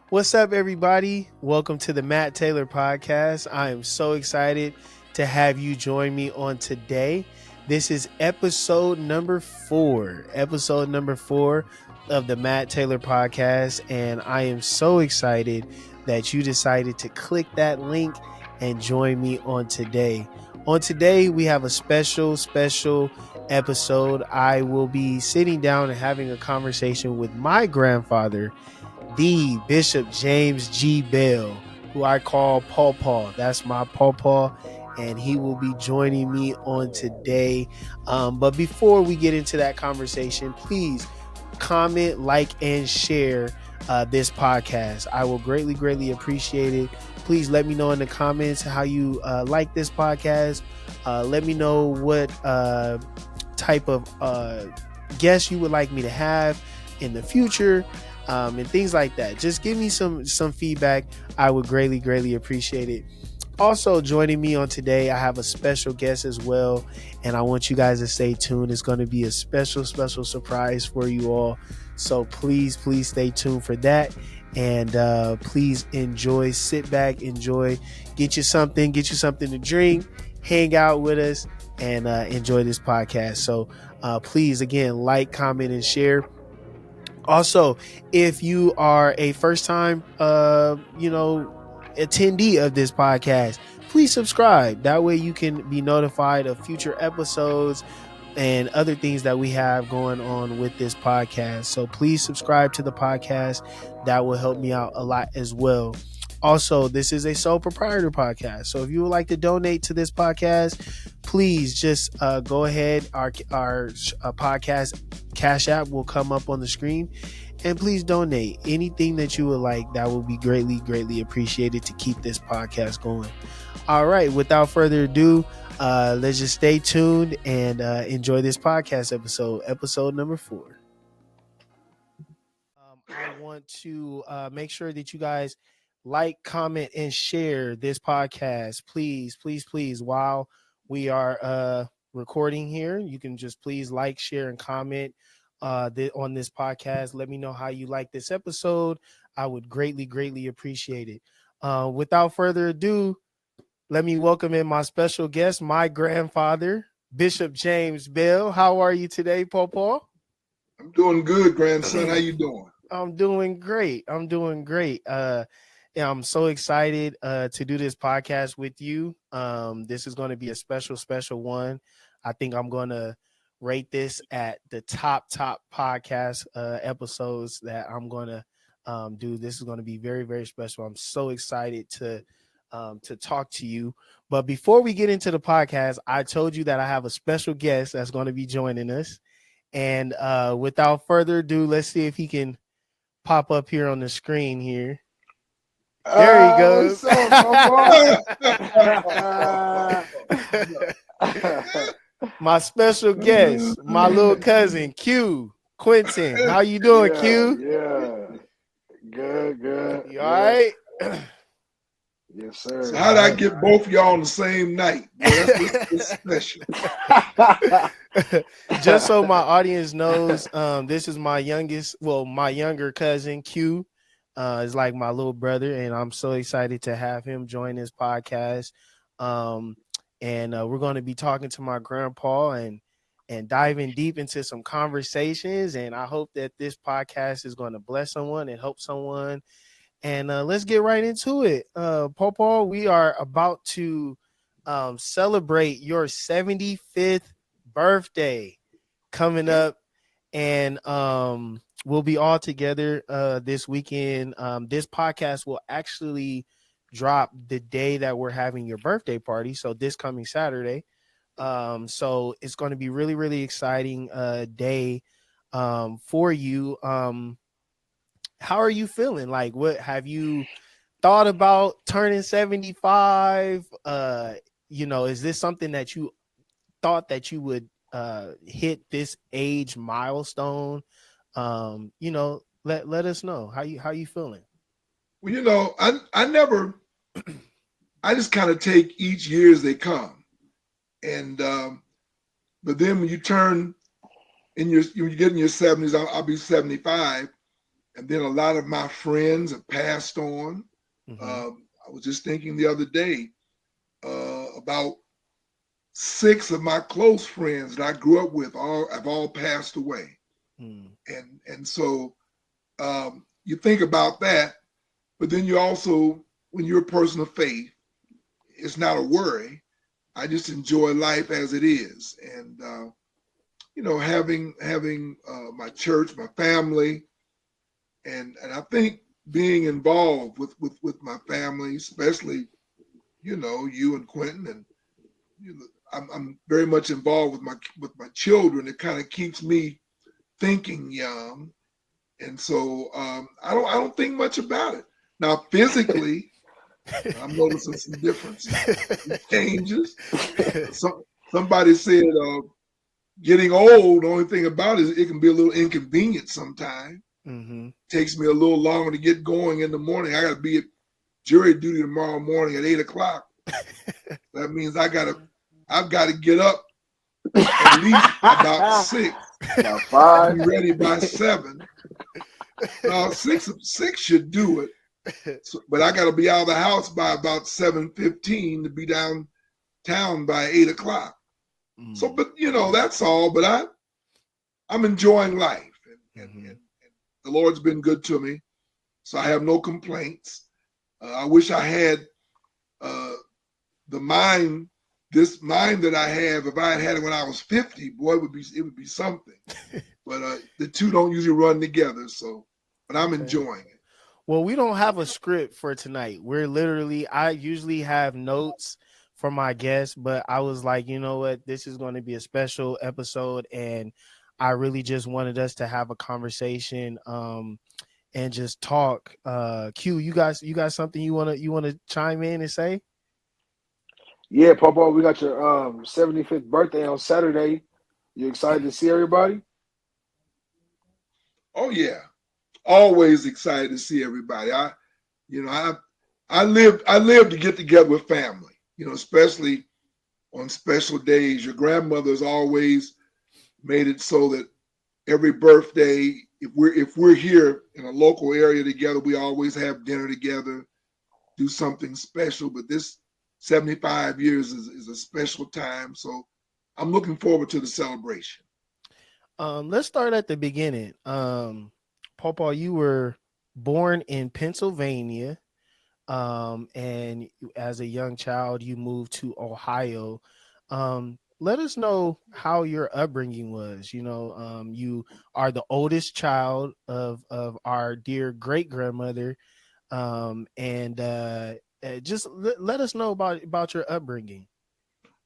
What's up, everybody? Welcome to the Matt Taylor podcast. I am so excited to have you join me on today. This is episode number 4, of the Matt Taylor podcast. And I am so excited that you decided to click that link and join me on today. On today, we have a special episode. I will be sitting down and having a conversation with my grandfather, the Bishop James G. Belle, who I call PaPaw. That's my PaPaw, and he will be joining me on today. But before we get into that conversation, please comment, like, and share this podcast. I will greatly appreciate it. Please let me know in the comments how you like this podcast. Let me know what type of guests you would like me to have in the future. And things like that. Just give me some feedback. I would greatly appreciate it. Also joining me on today, I have a special guest as well, and I want you guys to stay tuned. It's going to be a special surprise for you all. So please stay tuned for that. And please enjoy, sit back, enjoy, get you something to drink, hang out with us, and enjoy this podcast. So please, again, like, comment, and share. Also, if you are a first time attendee of this podcast, please subscribe. That way you can be notified of future episodes and other things that we have going on with this podcast. So please subscribe to the podcast. That will help me out a lot as well. Also, this is a sole proprietor podcast. So if you would like to donate to this podcast, please just go ahead. Our podcast Cash App will come up on the screen. And please donate anything that you would like. That will be greatly appreciated to keep this podcast going. All right. Without further ado, let's just stay tuned and enjoy this podcast episode number 4. I want to make sure that you guys like, comment, and share this podcast. Please. While we are recording here, you can just please like, share, and comment on this podcast. Let me know how you like this episode. I would greatly appreciate it. Without further ado, let me welcome in my special guest, my grandfather, Bishop James Belle. How are you today, PaPaw? I'm doing good, grandson. How you doing? I'm doing great. Yeah, I'm so excited to do this podcast with you. This is going to be a special one. I think I'm going to rate this at the top podcast episodes that I'm going to do. This is going to be very special. I'm so excited to talk to you. But before we get into the podcast, I told you that I have a special guest that's going to be joining us. And without further ado, let's see if he can pop up here on the screen here. There he goes. My special guest, my little cousin, Q Quentin. How you doing, Q? Yeah. Good. You all right? Yes, sir. So how did I get both of y'all on the same night? Well, that's special. Just so my audience knows, this is my younger cousin, Q. Is like my little brother, and I'm so excited to have him join this podcast. And we're going to be talking to my grandpa and diving deep into some conversations. And I hope that this podcast is going to bless someone and help someone. And let's get right into it. PaPaw, we are about to celebrate your 75th birthday coming up, and we'll be all together this weekend. This podcast will actually drop the day that we're having your birthday party, so this coming Saturday. So it's going to be really exciting day for you. How are you feeling? Like, what have you thought about turning 75? Is this something that you thought that you would hit this age milestone? Let us know how you feeling. Well, I never I just kind of take each year as they come. And but then when you turn when you get in your 70s, I'll be 75. and then a lot of my friends have passed on. Mm-hmm. I was just thinking the other day about 6 of my close friends that I grew up with have all passed away, Mm. and so you think about that, but then you also, when you're a person of faith, it's not a worry. I just enjoy life as it is, and having my church, my family, and I think being involved with my family, especially you and Quentin, and I'm very much involved with my children. It kind of keeps me thinking young, and so I don't think much about it. Now physically, I'm noticing some differences, some changes. Somebody said getting old. The only thing about it is it can be a little inconvenient sometimes. Mm-hmm. Takes me a little longer to get going in the morning. I got to be at jury duty tomorrow morning at 8 o'clock. That means I've got to get up at least about 6 About and 5. be ready by 7. Now 6 should do it, but I got to be out of the house by about 7:15 to be downtown by 8 o'clock. So, Mm. but that's all. But I'm enjoying life, Mm-hmm. and the Lord's been good to me, so I have no complaints. I wish I had uh, the mind, this mind that I have. If I had it when I was 50, boy, it would be something. But the two don't usually run together. So, but I'm Okay. enjoying it. Well, we don't have a script for tonight. I usually have notes for my guests, but I was like, you know what? This is going to be a special episode. And I really just wanted us to have a conversation and just talk. Q, you got something you want to chime in and say? Yeah, PaPaw, we got your 75th birthday on Saturday. You excited to see everybody? Oh yeah, always excited to see everybody. You know, I live to get together with family. Especially on special days. Your grandmother's always made it so that every birthday, if we're here in a local area together, we always have dinner together, do something special. But this 75 years is a special time, so I'm looking forward to the celebration. Let's start at the beginning. Pawpaw, you were born in Pennsylvania. And as a young child, you moved to Ohio. Let us know how your upbringing was. You are the oldest child of our dear great grandmother, and just let us know about your upbringing.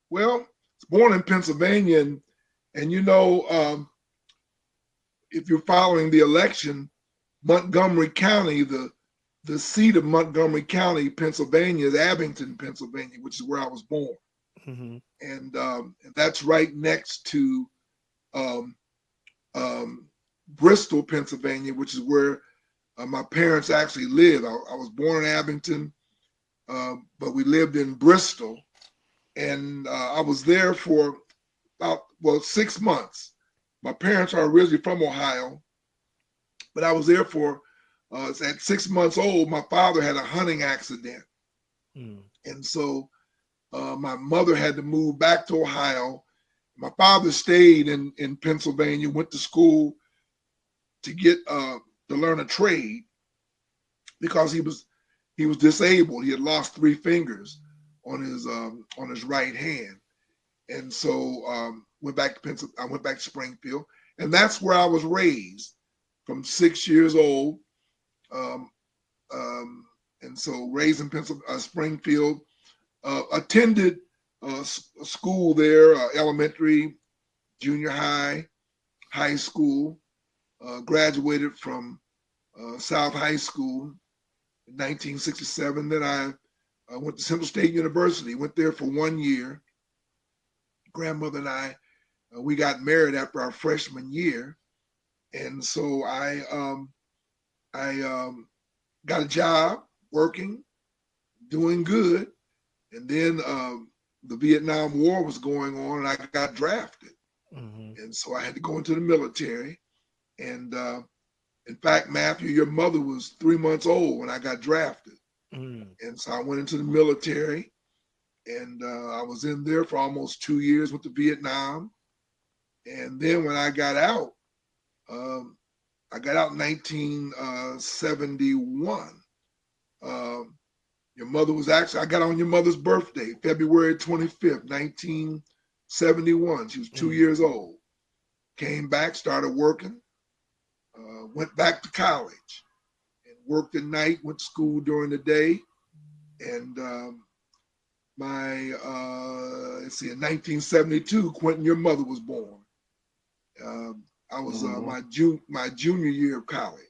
Well, I was born in Pennsylvania, and if you're following the election, Montgomery County, the seat of Montgomery County, Pennsylvania, is Abington, Pennsylvania, which is where I was born, Mm-hmm. and that's right next to um, um, Bristol, Pennsylvania, which is where my parents actually lived. I was born in Abington, but we lived in Bristol, and I was there for about 6 months. My parents are originally from Ohio, but I was there for at 6 months old. My father had a hunting accident, Mm. and so my mother had to move back to Ohio. My father stayed in Pennsylvania, went to school to get to learn a trade because he was disabled. He had lost 3 fingers on his right hand, and so I went back to Springfield, and that's where I was raised from 6 years old. Um, um, and so raised in Springfield, attended school there, elementary, junior high, high school. Graduated from South High School in 1967. Then I went to Central State University. Went there for 1 year. Grandmother and we got married after our freshman year, and so I got a job working, doing good, and then the Vietnam War was going on, and I got drafted, Mm-hmm. and so I had to go into the military, and In fact, Matthew, your mother was 3 months old when I got drafted. Mm. And so I went into the military, and I was in there for almost 2 years, went to Vietnam. And then when I got out in 1971. Your mother was actually, I got on your mother's birthday, February 25th, 1971. She was 2 years old. Came back, started working, went back to college and worked at night, went to school during the day. And in 1972, Quentin, your mother was born. I was my junior year of college,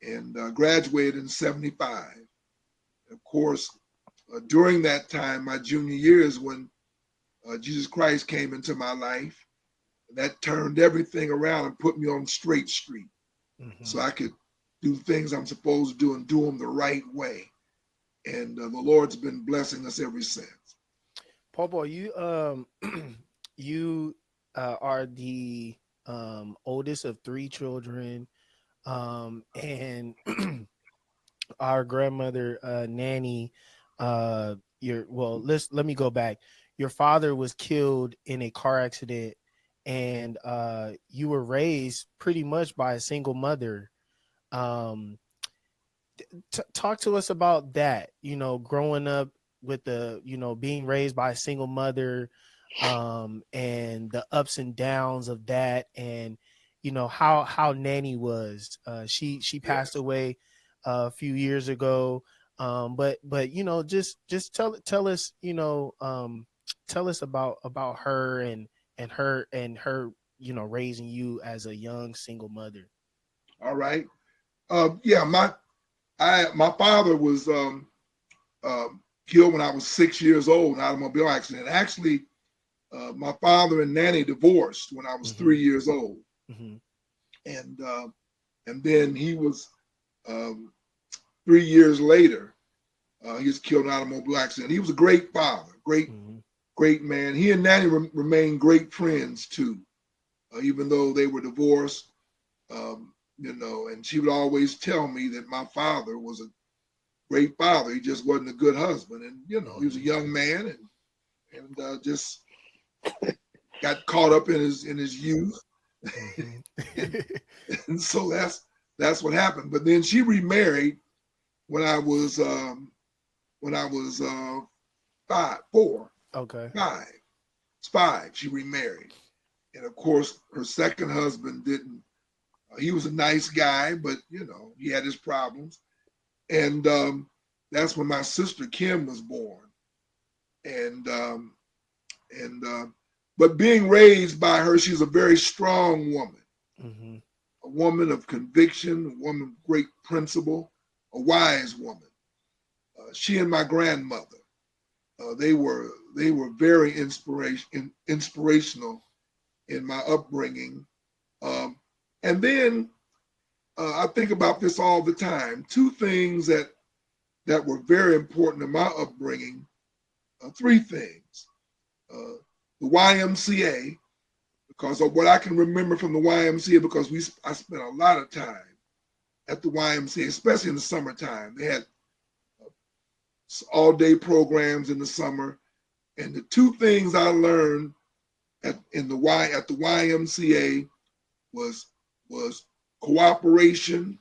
and graduated in 75. Of course, during that time, my junior year is when Jesus Christ came into my life. And that turned everything around and put me on straight street, so I could do things I'm supposed to do and do them the right way. And the Lord's been blessing us ever since. PaPaw, you are the oldest of three children, and our grandmother Nanny. Let me go back. Your father was killed in a car accident, and you were raised pretty much by a single mother. Um, Talk to us about that. Growing up with being raised by a single mother, and the ups and downs of that, and how Nanny was. She passed Yes. away a few years ago. But just tell us tell us about her and her raising you as a young single mother. All right. My father was killed when I was 6 years old in an automobile accident. Actually, my father and Nanny divorced when I was 3 years old, Mm-hmm. and then he was 3 years later. He was killed in an automobile accident. He was a great father, great man. He and Nanny remained great friends too, even though they were divorced. And she would always tell me that my father was a great father. He just wasn't a good husband, and he was a young man, and just got caught up in his youth, and, and so that's what happened. But then she remarried when I was five, four, Okay. five. It's five. She remarried, and of course, her second husband didn't. He was a nice guy, but he had his problems, and that's when my sister Kim was born, and but being raised by her, she's a very strong woman, Mm-hmm. a woman of conviction, a woman of great principle, a wise woman. She and my grandmother, they were very inspirational in my upbringing. And then I think about this all the time. Two things that were very important in my upbringing. Three things. The YMCA, because of what I can remember from the YMCA, because I spent a lot of time at the YMCA, especially in the summertime. They had all-day programs in the summer, and the two things I learned at the YMCA was cooperation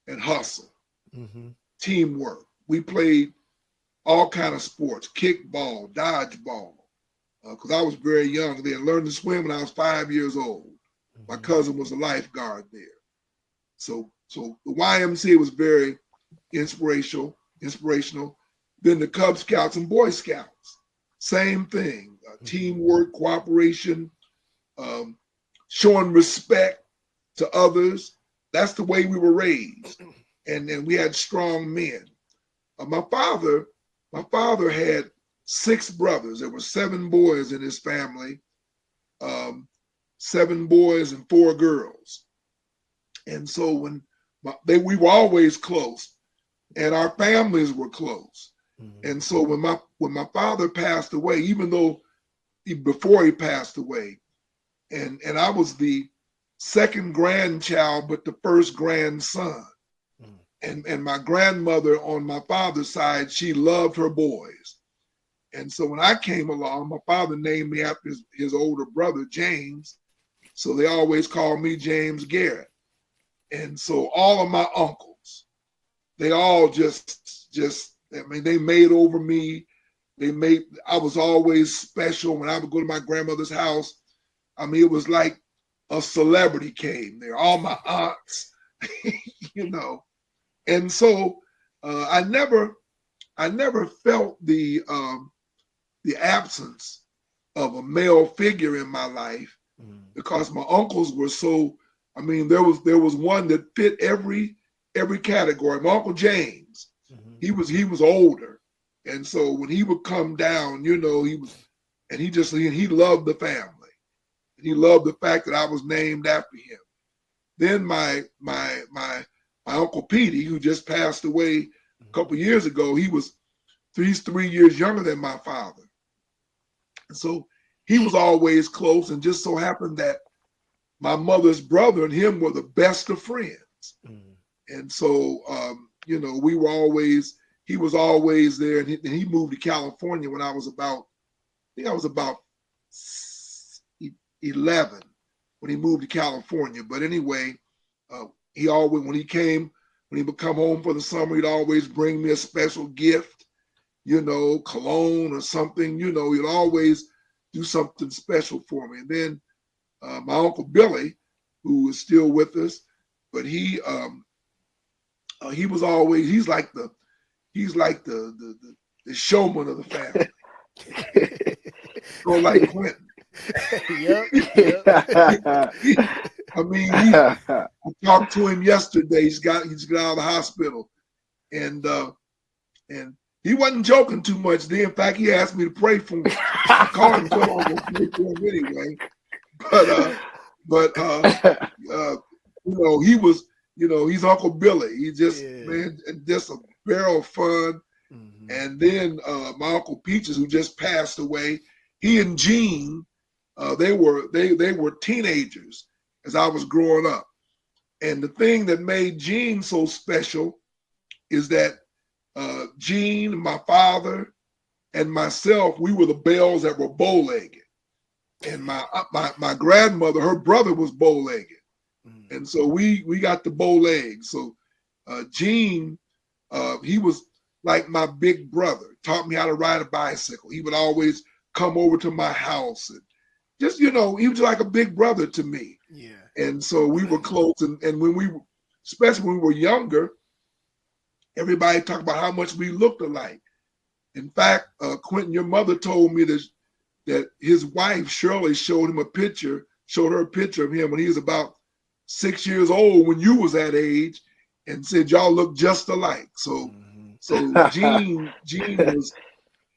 and hustle, Mm-hmm. teamwork. We played all kind of sports, kickball, dodgeball, because I was very young. They had learned to swim when I was 5 years old. My cousin was a lifeguard there. So the YMCA was very inspirational. Then the Cub Scouts and Boy Scouts, same thing. Teamwork, cooperation, showing respect to others. That's the way we were raised. And then we had strong men. My father had 6 brothers. There were 7 boys in his family, 7 boys and 4 girls. And so we were always close, and our families were close. And so when my father passed away, even though before he passed away, and I was the second grandchild, but the first grandson. And my grandmother on my father's side, she loved her boys. And so when I came along, my father named me after his older brother, James. So they always called me James Garrett. And so all of my uncles, they all they made over me. I was always special when I would go to my grandmother's house. I mean, it was like a celebrity came there, all my aunts, you know. And so I never felt the absence of a male figure in my life because my uncles were so. I mean, there was one that fit every category. My Uncle James, he was older, and so when he would come down, you know, he loved the family. He loved the fact that I was named after him. Then my Uncle Petey, who just passed away a couple years ago, he's 3 years younger than my father. And so he was always close, and just so happened that my mother's brother and him were the best of friends. And so, you know, he was always there, and he moved to California when I think I was about 11 when he moved to California. But anyway, he always, when he would come home for the summer, he'd always bring me a special gift, you know, cologne or something, you know, he'd always do something special for me. And then my Uncle Billy, who is still with us, but he was always, he's like the showman of the family. So like Quentin. Yep. I mean, I talked to him yesterday. He's got out of the hospital, and he wasn't joking too much. Then, in fact, he asked me to pray for him. I called him, so I'm gonna pray for him anyway. But you know, he was, you know, he's Uncle Billy. He just just a barrel of fun. And then my Uncle Peaches, who just passed away, he and Jean. They were teenagers as I was growing up. And the thing that made Jean so special is that Jean, my father, and myself, we were the Bells that were bow-legged. And my grandmother, her brother was bow-legged. And so we got the bow legs. So Jean, he was like my big brother, taught me how to ride a bicycle. He would always come over to my house and just, you know, he was like a big brother to me. Yeah. And so we were close. And when especially when we were younger, everybody talked about how much we looked alike. In fact, Quentin, your mother told me that his wife, Shirley, showed her a picture of him when he was about 6 years old when you was that age and said y'all look just alike. So Jean was,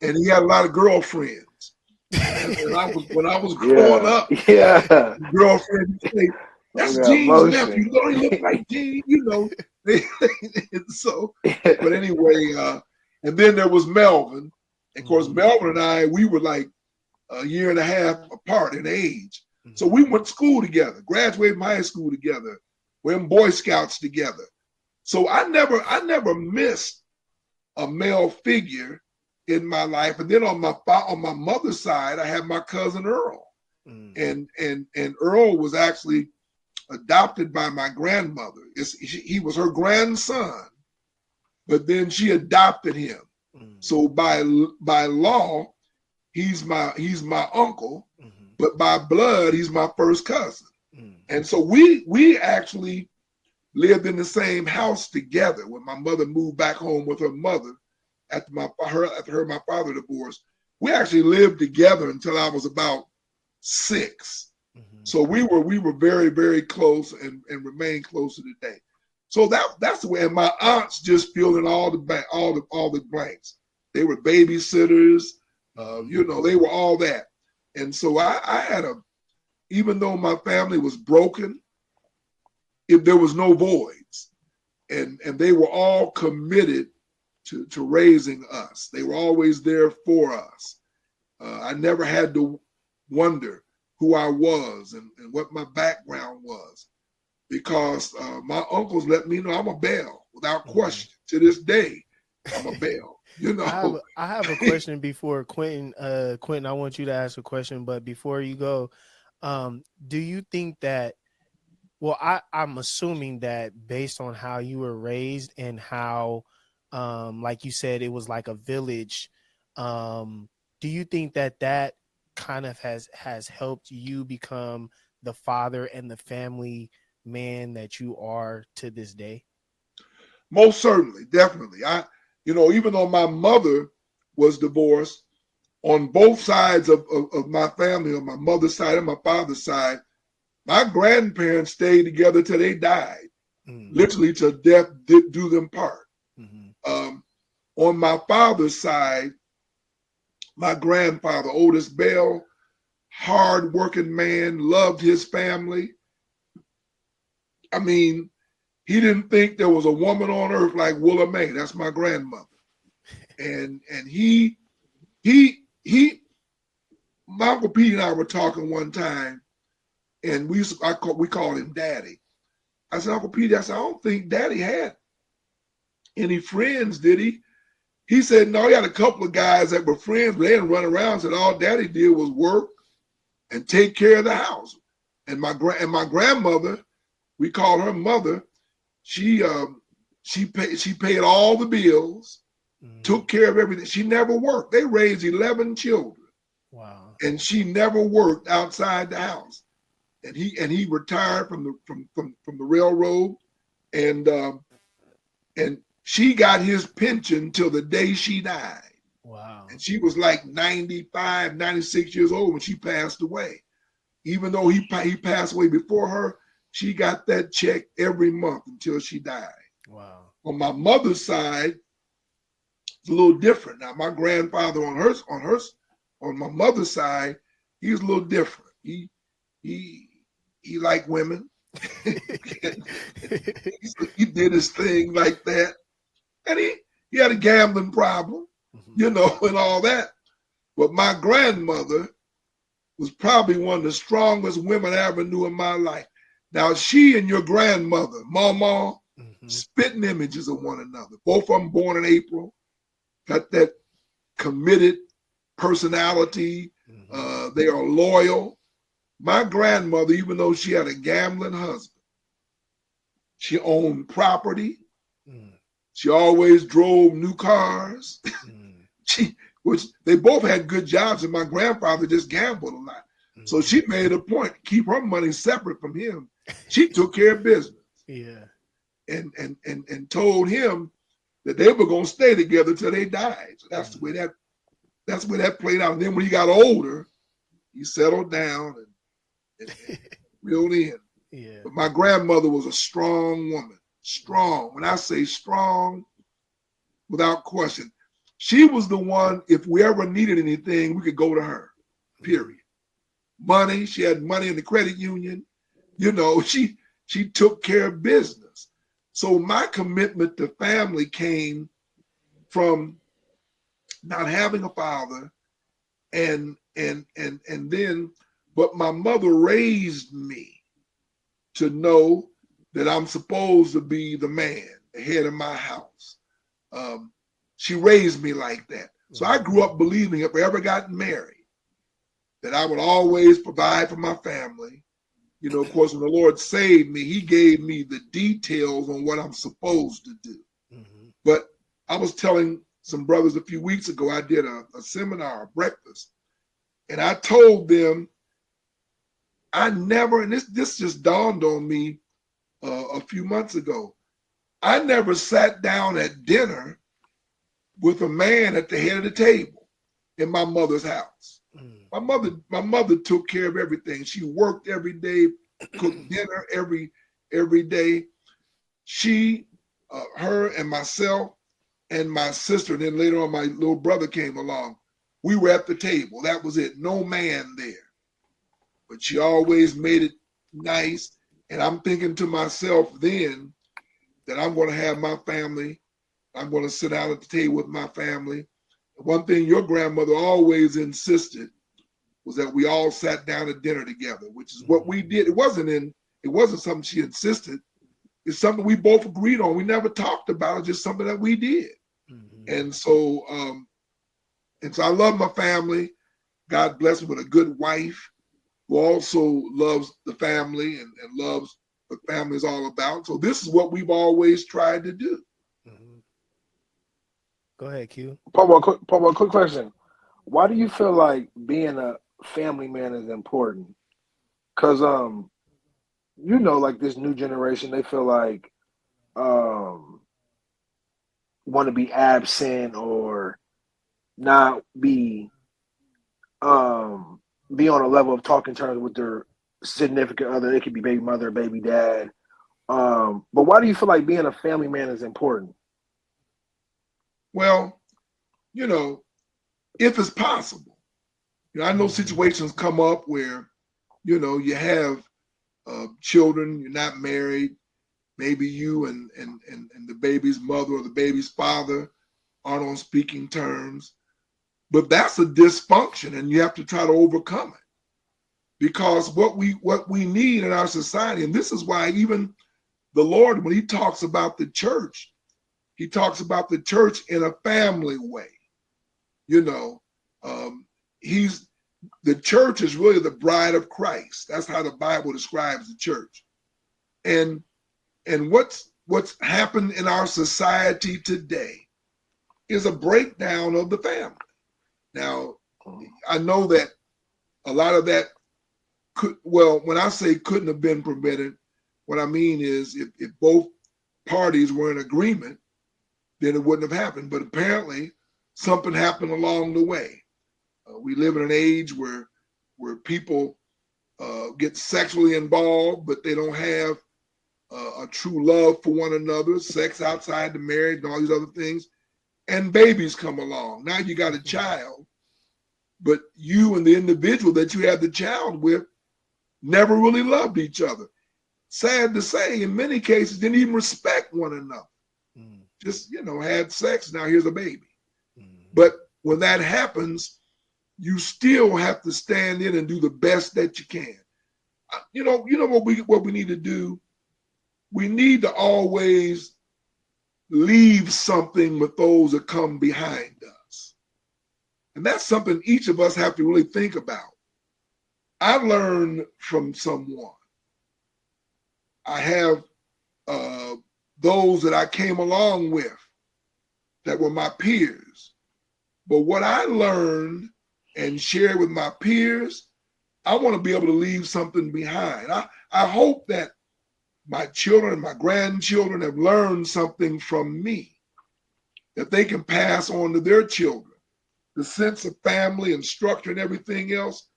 and he had a lot of girlfriends. And when I was growing up, girlfriend would say, "That's Jean's nephew. Don't he look like Jean?" You know. So, but anyway, and then there was Melvin. And of course, Melvin and I, we were like a year and a half apart in age. So we went to school together, graduated from high school together, we're in Boy Scouts together. So I never missed a male figure in my life. And then on my mother's side, I had my cousin Earl. And Earl was actually adopted by my grandmother. He was her grandson, but then she adopted him. So by law, he's my uncle, but by blood, he's my first cousin. And so we actually lived in the same house together when my mother moved back home with her mother after my father divorced. We actually lived together until I was about 6. So we were very, very close and remain close to today. So that's the way. And my aunts just filled in all the blanks. They were babysitters, you know, they were all that. And so I had even though my family was broken, there was no voids, and they were all committed to raising us. They were always there for us. I never had to wonder who I was and what my background was, because my uncles let me know I'm a Belle without question. To this day, I'm a Belle. You know. I have a question before Quentin. Quentin, I want you to ask a question, but before you go, do you think that? Well, I'm assuming that based on how you were raised and how, like you said, it was like a village. Do you think that that kind of has helped you become the father and the family man that you are to this day? Most certainly, definitely. Even though my mother was divorced, on both sides of my family, on my mother's side and my father's side, my grandparents stayed together till they died, literally till death did do them part. On my father's side, my grandfather, Otis Belle, hard-working man, loved his family. I mean, he didn't think there was a woman on earth like Willa Mae. That's my grandmother. And my Uncle Pete and I were talking one time, and we called him Daddy. I said, Uncle Pete, I don't think Daddy had any friends, did he? He said, no, he had a couple of guys that were friends, but they didn't run around. Said all Daddy did was work and take care of the house. And my grandmother, we call her mother, she paid all the bills, took care of everything. She never worked. They raised 11 children. Wow. And she never worked outside the house. And he retired from the railroad, and she got his pension till the day she died. Wow. And she was like 95, 96 years old when she passed away. Even though he passed away before her, she got that check every month until she died. Wow. On my mother's side, it's a little different. Now, my grandfather on my mother's side, he was a little different. He liked women. He did his thing like that. And he had a gambling problem, and all that. But my grandmother was probably one of the strongest women I ever knew in my life. Now, she and your grandmother, Mama, spitting images of one another. Both of them born in April, got that committed personality. They are loyal. My grandmother, even though she had a gambling husband, she owned property. She always drove new cars. Which they both had good jobs, and my grandfather just gambled a lot. So she made a point to keep her money separate from him. She took care of business. Yeah. And told him that they were gonna stay together till they died. So that's the way that played out. And then when he got older, he settled down and reeled in. Yeah. But my grandmother was a strong woman. Strong. When I say strong, without question. She was the one, if we ever needed anything, we could go to her, period. Money, she had money in the credit union. She took care of business. So my commitment to family came from not having a father and then, but my mother raised me to know that I'm supposed to be the man, the head of my house. She raised me like that. So I grew up believing if I ever got married, that I would always provide for my family. Of course, when the Lord saved me, he gave me the details on what I'm supposed to do. But I was telling some brothers a few weeks ago, I did a seminar, a breakfast, and I told them I never, and this just dawned on me a few months ago, I never sat down at dinner with a man at the head of the table in my mother's house. My mother took care of everything. She worked every day, cooked dinner every day. She, her and myself and my sister, and then later on my little brother came along. We were at the table. That was it. No man there. But she always made it nice. And I'm thinking to myself then that I'm going to have my family. I'm going to sit down at the table with my family. One thing your grandmother always insisted was that we all sat down at dinner together, which is what we did. It wasn't something she insisted. It's something we both agreed on. We never talked about it, just something that we did. And so I love my family. God bless me with a good wife who also loves the family and loves what family is all about. So this is what we've always tried to do. Go ahead, Q. PaPaw, quick question. Why do you feel like being a family man is important? Because like this new generation, they feel like want to be absent or not be on a level of talking terms with their significant other. It could be baby mother, baby dad. But why do you feel like being a family man is important? Well, if it's possible. I know situations come up where, you have children, you're not married, maybe you and the baby's mother or the baby's father aren't on speaking terms. But that's a dysfunction, and you have to try to overcome it. Because what we need in our society, and this is why even the Lord, when he talks about the church, he talks about the church in a family way. The church is really the bride of Christ. That's how the Bible describes the church. And what's happened in our society today is a breakdown of the family. Now, I know that a lot of that when I say couldn't have been prevented, what I mean is if both parties were in agreement, then it wouldn't have happened. But apparently something happened along the way. We live in an age where people get sexually involved, but they don't have a true love for one another, sex outside the marriage and all these other things. And babies come along. Now you got a child, but you and the individual that you had the child with never really loved each other. Sad to say, in many cases, didn't even respect one another. Just, had sex. Now here's a baby. But when that happens, you still have to stand in and do the best that you can. What we need to do? We need to always leave something with those that come behind us. And that's something each of us have to really think about. I learned from someone. I have those that I came along with that were my peers. But what I learned and shared with my peers, I want to be able to leave something behind. I hope that my children and my grandchildren have learned something from me that they can pass on to their children. The sense of family and structure and everything else,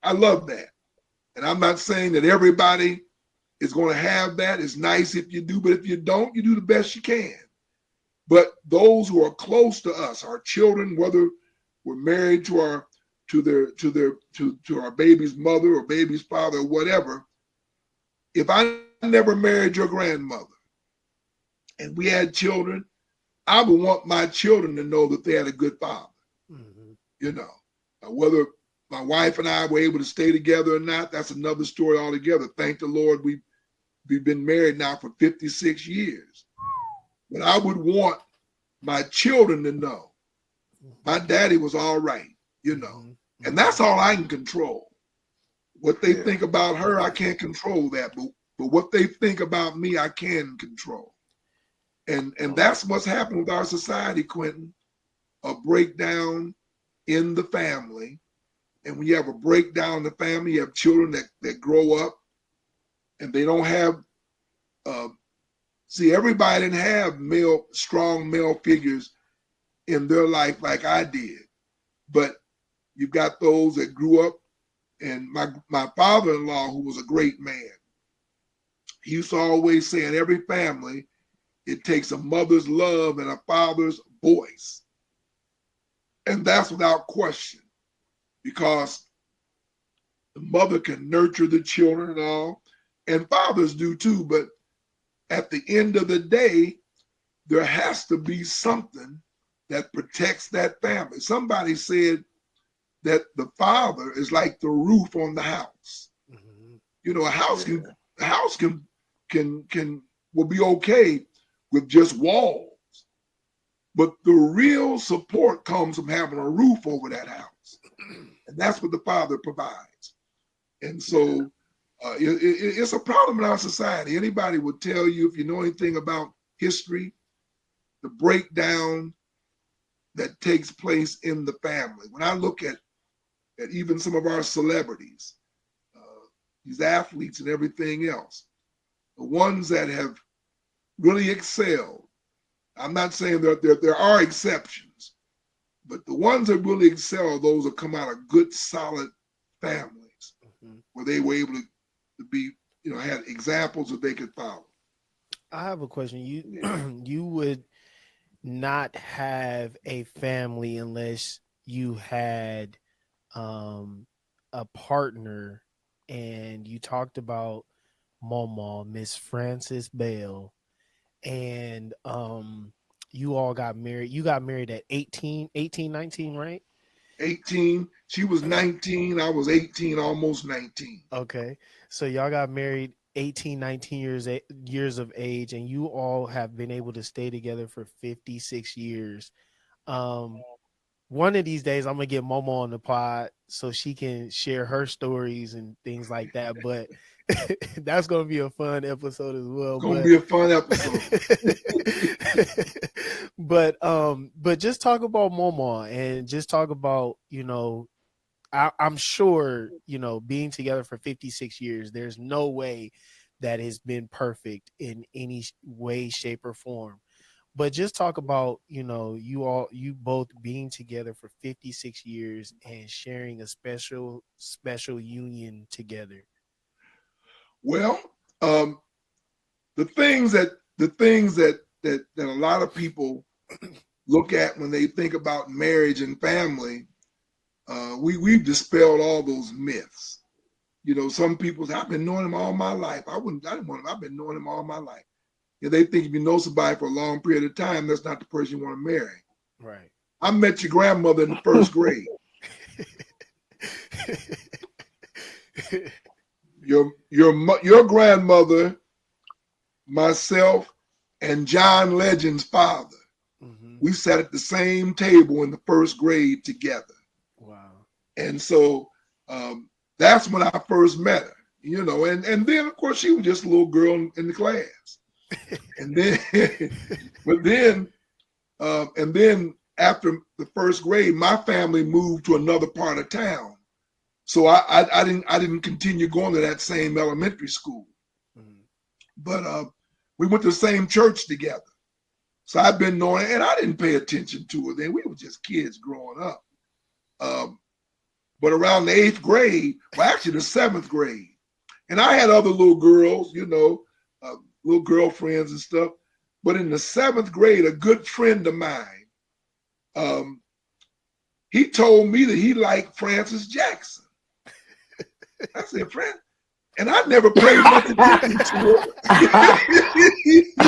I love that. And I'm not saying that everybody is going to have that. It's nice if you do, but if you don't, you do the best you can. But those who are close to us, our children, whether we're married to our baby's mother or baby's father or whatever, if I never married your grandmother and we had children, I would want my children to know that they had a good father. Whether my wife and I were able to stay together or not, that's another story altogether. Thank the Lord, we've been married now for 56 years. But I would want my children to know my daddy was all right, and that's all I can control. What they think about her, I can't control that, but what they think about me, I can control. And that's what's happened with our society, Quentin, a breakdown in the family. And when you have a breakdown in the family, you have children that grow up and they don't have, everybody didn't have strong male figures in their life like I did. But you've got those that grew up, and my father-in-law, who was a great man, he used to always say in every family, it takes a mother's love and a father's voice. And that's without question, because the mother can nurture the children and all, and fathers do too. But at the end of the day, there has to be something that protects that family. Somebody said that the father is like the roof on the house. Mm-hmm. You know, a house can will be okay with just walls, but the real support comes from having a roof over that house, and that's what the father provides. And so, it's a problem in our society. Anybody would tell you, if you know anything about history, the breakdown that takes place in the family. When I look at even some of our celebrities, these athletes and everything else, the ones that have really excelled. I'm not saying that there are exceptions, but the ones that really excel are those that come out of good, solid families where they were able to be, had examples that they could follow. I have a question. You would not have a family unless you had a partner, and you talked about Mama, Miss Frances Belle, and you all got married. You got married at 18, 19, right? 18, she was 19, I was 18, almost 19. Okay. So y'all got married 18, 19 years of age, and you all have been able to stay together for 56 years. Um one of these days I'm gonna get Momo on the pod so she can share her stories and things like that. But that's gonna be a fun episode as It's well. going to But be a fun episode. but just talk about Momo, and just talk about, I'm sure, being together for 56 years, there's no way that it's been perfect in any way, shape, or form. But just talk about, you both being together for 56 years and sharing a special union together. Well, um, the things that a lot of people look at when they think about marriage and family, we've dispelled all those myths. Some people say, I've been knowing him all my life. I didn't want him. I've been knowing him all my life. They think if you know somebody for a long period of time, that's not the person you want to marry. Right. I met your grandmother in the first grade. Your grandmother, myself, and John Legend's father. Mm-hmm. We sat at the same table in the first grade together. Wow. And so that's when I first met her, and then of course she was just a little girl in the class. And then but then and then after the first grade, my family moved to another part of town. So I didn't continue going to that same elementary school. Mm-hmm. But we went to the same church together. So I've been knowing, and I didn't pay attention to her then. We were just kids growing up. But around the 8th grade, well, actually the 7th grade, and I had other little girls, little girlfriends and stuff. But in the 7th grade, a good friend of mine, he told me that he liked Francis Jackson. I said, Francis. And I never paid much attention to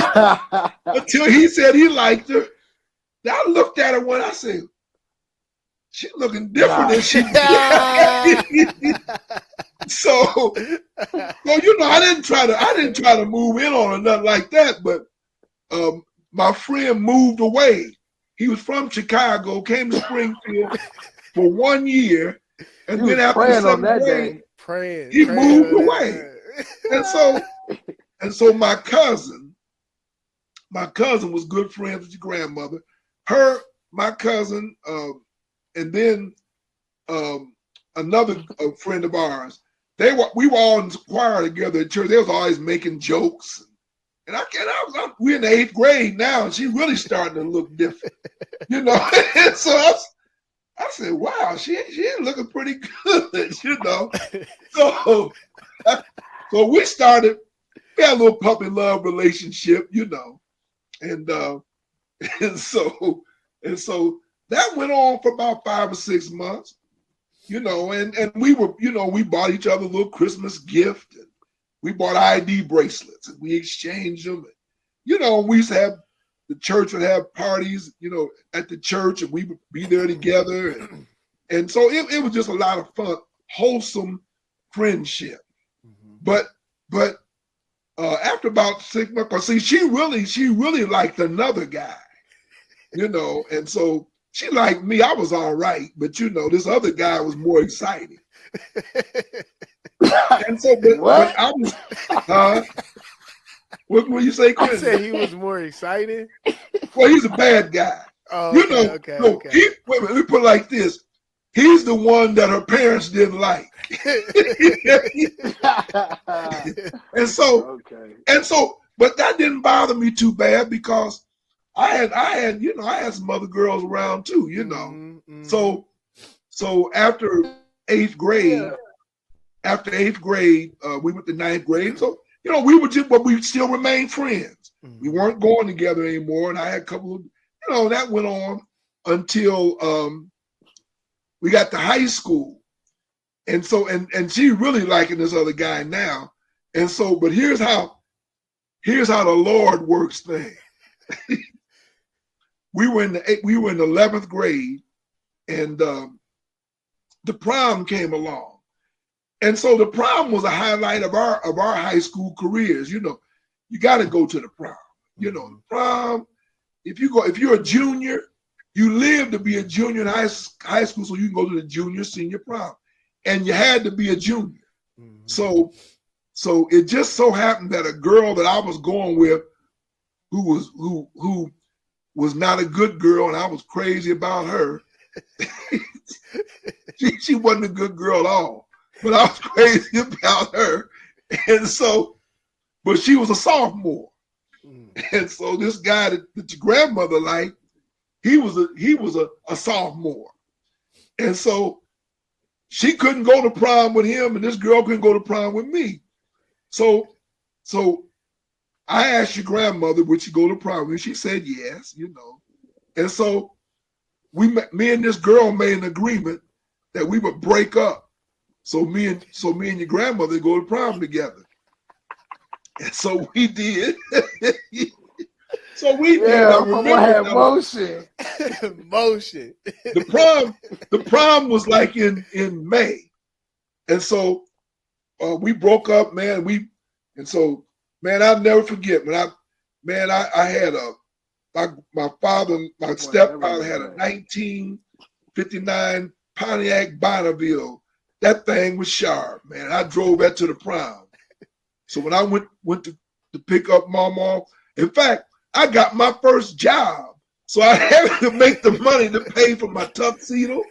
her until he said he liked her. I looked at her when I said, she's looking different than she did. So I didn't try to move in on her, nothing like that. But my friend moved away. He was from Chicago, came to Springfield for 1 year, and then after the 7th grade, he moved away. And so my cousin was good friends with your grandmother. My cousin, and then another friend of ours. We were all in the choir together at church. They was always making jokes, and we're in the 8th grade now, and she's really starting to look different, And so I said, "Wow, she is looking pretty good," So we started. We had a little puppy love relationship, and and so that went on for about 5 or 6 months, and we were, we bought each other a little Christmas gift, and we bought ID bracelets, and we exchanged them. And, we used to have, the church would have parties, at the church, and we would be there together, And so it was just a lot of fun, wholesome friendship. But after about 6 months, cause see, she really liked another guy, and so she liked me. I was all right, but this other guy was more exciting. And so, but I was, what will you say, Chris? You said he was more exciting? Well, he's a bad guy. Oh, okay. Let me put it like this. He's the one that her parents didn't like. and so, but that didn't bother me too bad because I had some other girls around too, Mm-hmm. So after eighth grade, we went to ninth grade. So, but we still remained friends. Mm-hmm. We weren't going together anymore. And I had a couple of, that went on until we got to high school. And so, and she really liking this other guy now. And so, but here's how the Lord works things. we were in the 11th grade, and the prom came along. And so the prom was a highlight of our high school careers. You got to go to the prom. The prom. If you're a junior, you live to be a junior in high school, so you can go to the junior senior prom, and you had to be a junior. Mm-hmm. So it just so happened that a girl that I was going with, who was not a good girl, and I was crazy about her. she wasn't a good girl at all. But I was crazy about her. And so, but she was a sophomore. And so this guy that your grandmother liked, he was a sophomore. And so she couldn't go to prom with him, and this girl couldn't go to prom with me. So I asked your grandmother, would she go to prom? And she said yes, And so me and this girl made an agreement that we would break up. So me and your grandmother go to prom together. And so we did. Motion. The prom was like in May. And so we broke up, man. I'll never forget when I had my stepfather had a 1959 Pontiac Bonneville. That thing was sharp, man. I drove that to the prom. So when I went to pick up Mama, in fact, I got my first job. So I had to make the money to pay for my tuxedo,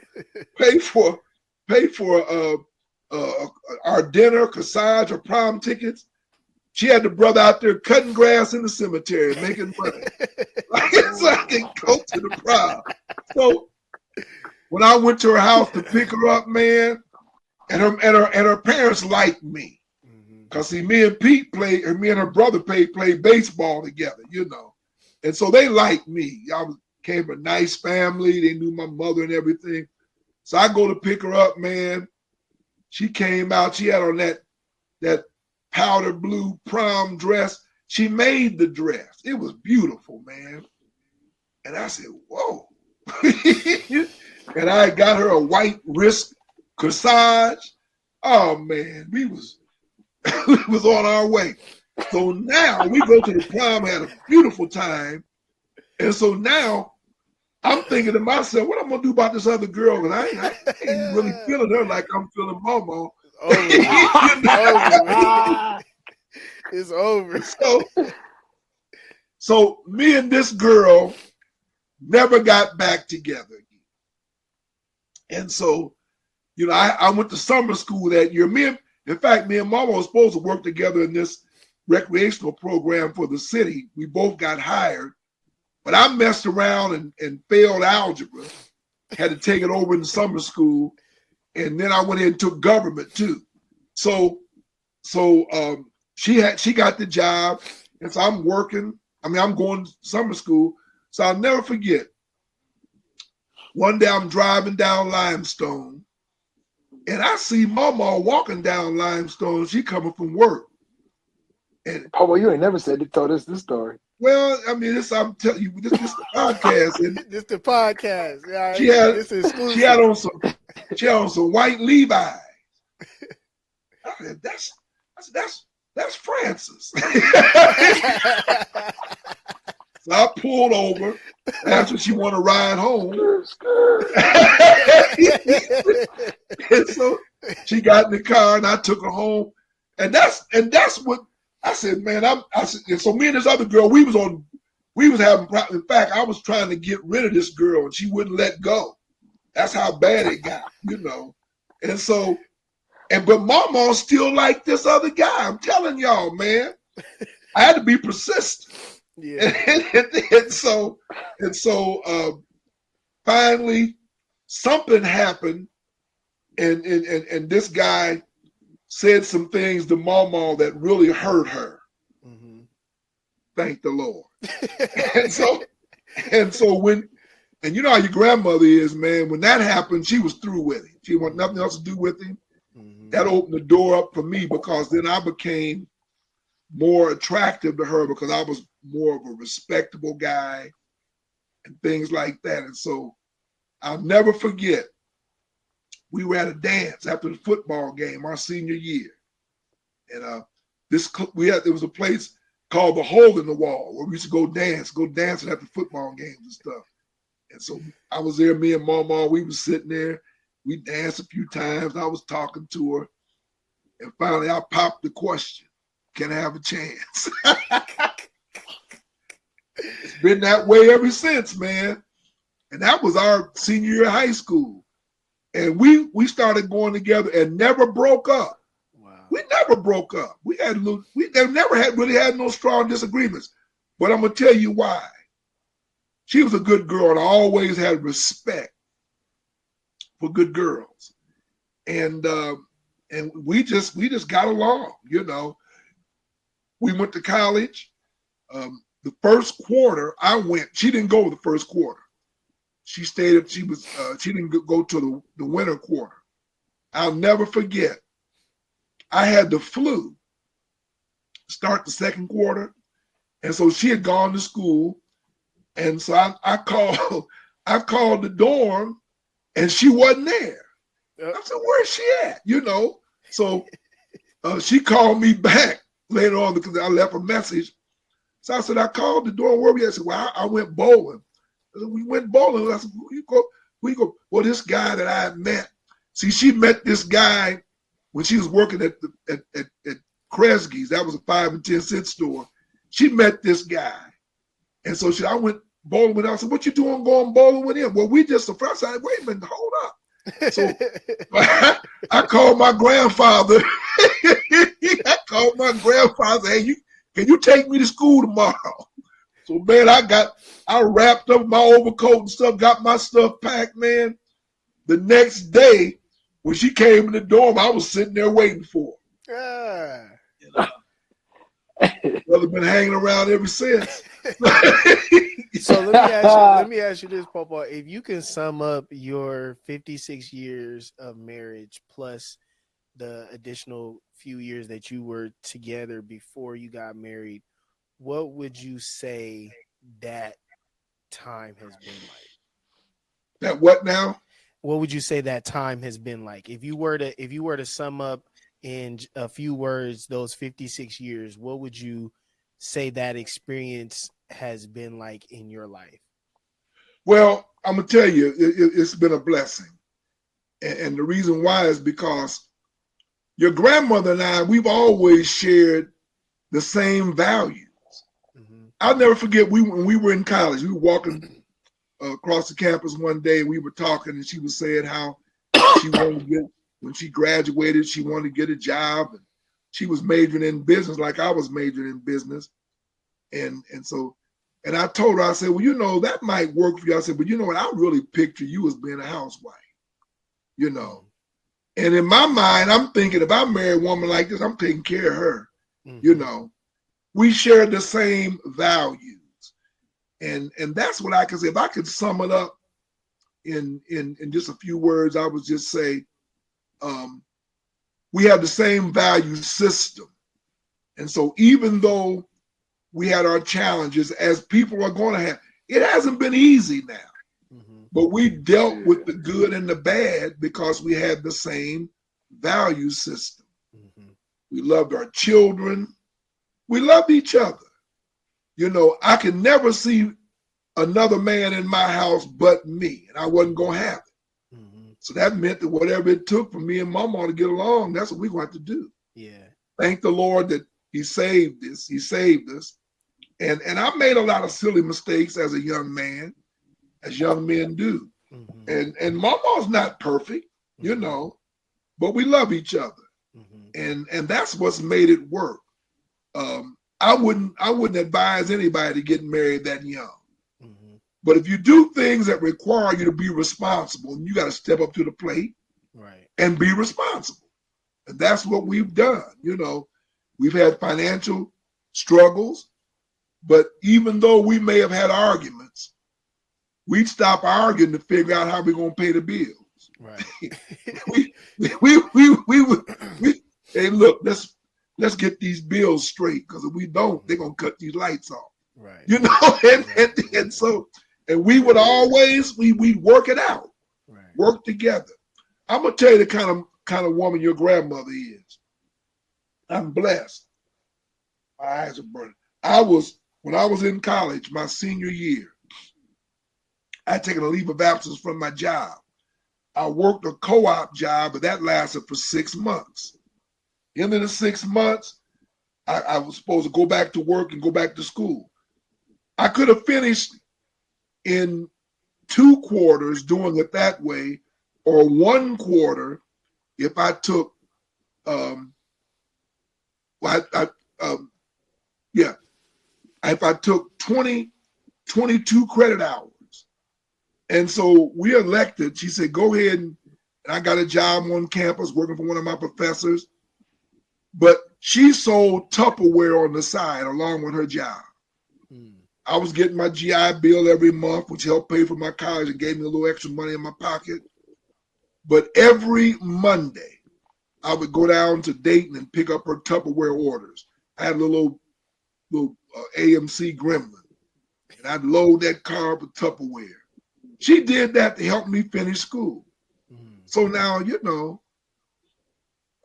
pay for our dinner, corsage, or prom tickets. She had the brother out there cutting grass in the cemetery, making money. So I can go to the prom. So when I went to her house to pick her up, man, and her parents liked me. Because see, me and her brother played baseball together, And so they liked me. I came from a nice family. They knew my mother and everything. So I go to pick her up, man. She came out. She had on that powder blue prom dress. She made the dress. It was beautiful, man. And I said, whoa. And I got her a white wrist corsage. Oh, man, we was on our way. So now we go to the prom, had a beautiful time. And so now I'm thinking to myself, what I'm going to do about this other girl? Because I ain't really feeling her like I'm feeling Mama. It's over. So me and this girl never got back together again. And so, I went to summer school that year. Me and Mama were supposed to work together in this recreational program for the city. We both got hired, but I messed around and failed algebra, had to take it over in summer school. And then I went in and took government too. So she got the job. And so I'm working. I'm going to summer school. So I'll never forget. One day I'm driving down Limestone, and I see Mama walking down Limestone. She coming from work. And PaPaw, you ain't never told us this story. Well, I'm telling you, this is the podcast. And this the podcast. Yeah, she had on some She had on some white Levi's. I said, that's Francis. So I pulled over. Asked her she want to ride home. And so she got in the car and I took her home. And that's what I said, man. I said, and so me and this other girl, we was having problems. In fact, I was trying to get rid of this girl and she wouldn't let go. That's how bad it got, you know. And so, but Mama still like this other guy. I'm telling y'all, man. I had to be persistent. Yeah. And so finally something happened and this guy said some things to Mama that really hurt her. Mm-hmm. Thank the Lord. and so when, and you know how your grandmother is, man, when that happened, she was through with him. She wanted nothing else to do with him. Mm-hmm. That opened the door up for me because then I became more attractive to her because I was more of a respectable guy and things like that. And so I'll never forget, we were at a dance after the football game our senior year. And there was a place called the Hole in the Wall where we used to go dancing after football games and stuff. And so I was there, me and Mama, we was sitting there. We danced a few times. I was talking to her. And finally I popped the question, can I have a chance? It's been that way ever since, man. And that was our senior year of high school. And we started going together and never broke up. Wow. We never broke up. We never really had no strong disagreements. But I'm gonna tell you why. She was a good girl, and I always had respect for good girls. And we just got along, you know. We went to college. The first quarter I went, she didn't go the first quarter. She stayed, she didn't go to the winter quarter. I'll never forget. I had the flu start the second quarter. And so she had gone to school. And so I called the dorm and she wasn't there. Yep. I said, where's she at? You know? So she called me back later on because I left a message. So I said, I called the dorm. Where we at? I said, well, I went bowling. I said, we went bowling. I said, we go. Well, this guy that I had met. See, she met this guy when she was working at Kresge's. That was a 5 and 10 cent store. She met this guy. And so I went bowling with him. I said, what you doing going bowling with him? Well, we just the first time, wait a minute, hold up. So I called my grandfather. I called my grandfather, hey, can you take me to school tomorrow? So man, I wrapped up my overcoat and stuff, got my stuff packed, man. The next day, when she came in the dorm, I was sitting there waiting for her. Brother been hanging around ever since. So let me ask you this, PaPaw. If you can sum up your 56 years of marriage plus the additional few years that you were together before you got married, what would you say that time has been like? That what now? What would you say that time has been like? If you were to sum up in a few words those 56 years, what would you say that experience has been like in your life? Well, I'm gonna tell you, it's been a blessing, and the reason why is because your grandmother and I, we've always shared the same values. Mm-hmm. I'll never forget when we were in college, we were walking across the campus one day, and we were talking, and she was saying how she wanted to get, when she graduated, she wanted to get a job, and she was majoring in business like I was majoring in business, and I told her, I said, well, you know, that might work for you. I said, but you know what? I really picture you as being a housewife, you know. And in my mind, I'm thinking if I marry a woman like this, I'm taking care of her, you know. We share the same values. And that's what I can say. If I could sum it up in just a few words, I would just say we have the same value system. And so even though we had our challenges, as people are going to have, it hasn't been easy now. Mm-hmm. but we dealt with the good and the bad because we had the same value system. Mm-hmm. We loved our children. We loved each other. You know, I could never see another man in my house but me, and I wasn't going to have it. Mm-hmm. So that meant that whatever it took for me and Mama to get along, that's what we're going to have to do. Yeah. Thank the Lord that he saved us. He saved us. And I made a lot of silly mistakes as a young man, as young men do. Mm-hmm. And Mama's not perfect, you Mm-hmm. know, but we love each other. Mm-hmm. And that's what's made it work. I wouldn't advise anybody to get married that young. Mm-hmm. But if you do things that require you to be responsible, you got to step up to the plate Right. and be responsible. And that's what we've done. You know, we've had financial struggles, but even though we may have had arguments, we'd stop arguing to figure out how we're going to pay the bills. Right. we hey, look, let's get these bills straight, because if we don't, they're going to cut these lights off. Right. You know, and so, and we would always, we'd work it out, Right. work together. I'm going to tell you the kind of woman your grandmother is. I'm blessed. My eyes are burning. When I was in college, my senior year, I had taken a leave of absence from my job. I worked a co-op job, but that lasted for 6 months. End of the 6 months, I was supposed to go back to work and go back to school. I could have finished in 2 quarters doing it that way, or 1 quarter if I took, if I took 22 credit hours. And so we elected, she said, go ahead, and I got a job on campus working for one of my professors. But she sold Tupperware on the side along with her job. I was getting my GI Bill every month, which helped pay for my college and gave me a little extra money in my pocket. But every Monday, I would go down to Dayton and pick up her Tupperware orders. I had a little AMC Gremlin, and I'd load that car up with Tupperware. She did that to help me finish school. So now, you know,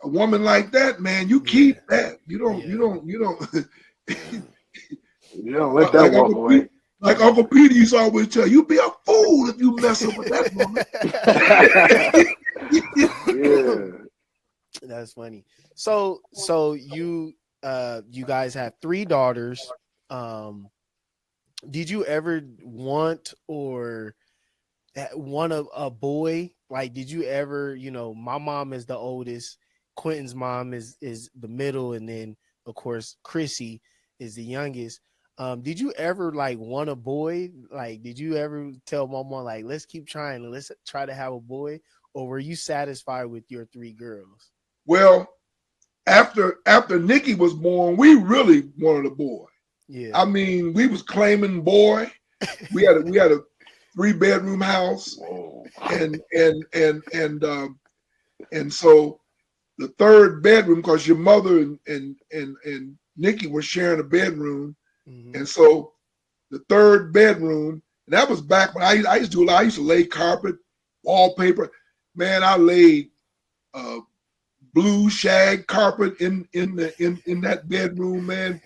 a woman like that, man, you keep that. You don't You don't let that like walk away. Uncle Peter used to always tell you, be a fool if you mess up with that woman. Yeah. That's funny. So you guys have 3 daughters. Did you ever want a boy? Like, did you ever, you know, my mom is the oldest, Quentin's mom is the middle, and then of course Chrissy is the youngest. Did you ever like want a boy? Like, did you ever tell mama like, let's keep trying and let's try to have a boy? Or were you satisfied with your 3 girls? Well, after Nikki was born, we really wanted a boy. Yeah. I mean, we was claiming boy. We had a 3-bedroom house, and so the 3rd bedroom, because your mother and Nikki were sharing a bedroom, and so the 3rd bedroom, and that was back when I used to do a lot. I used to lay carpet, wallpaper. Man, I laid blue shag carpet in that bedroom, man.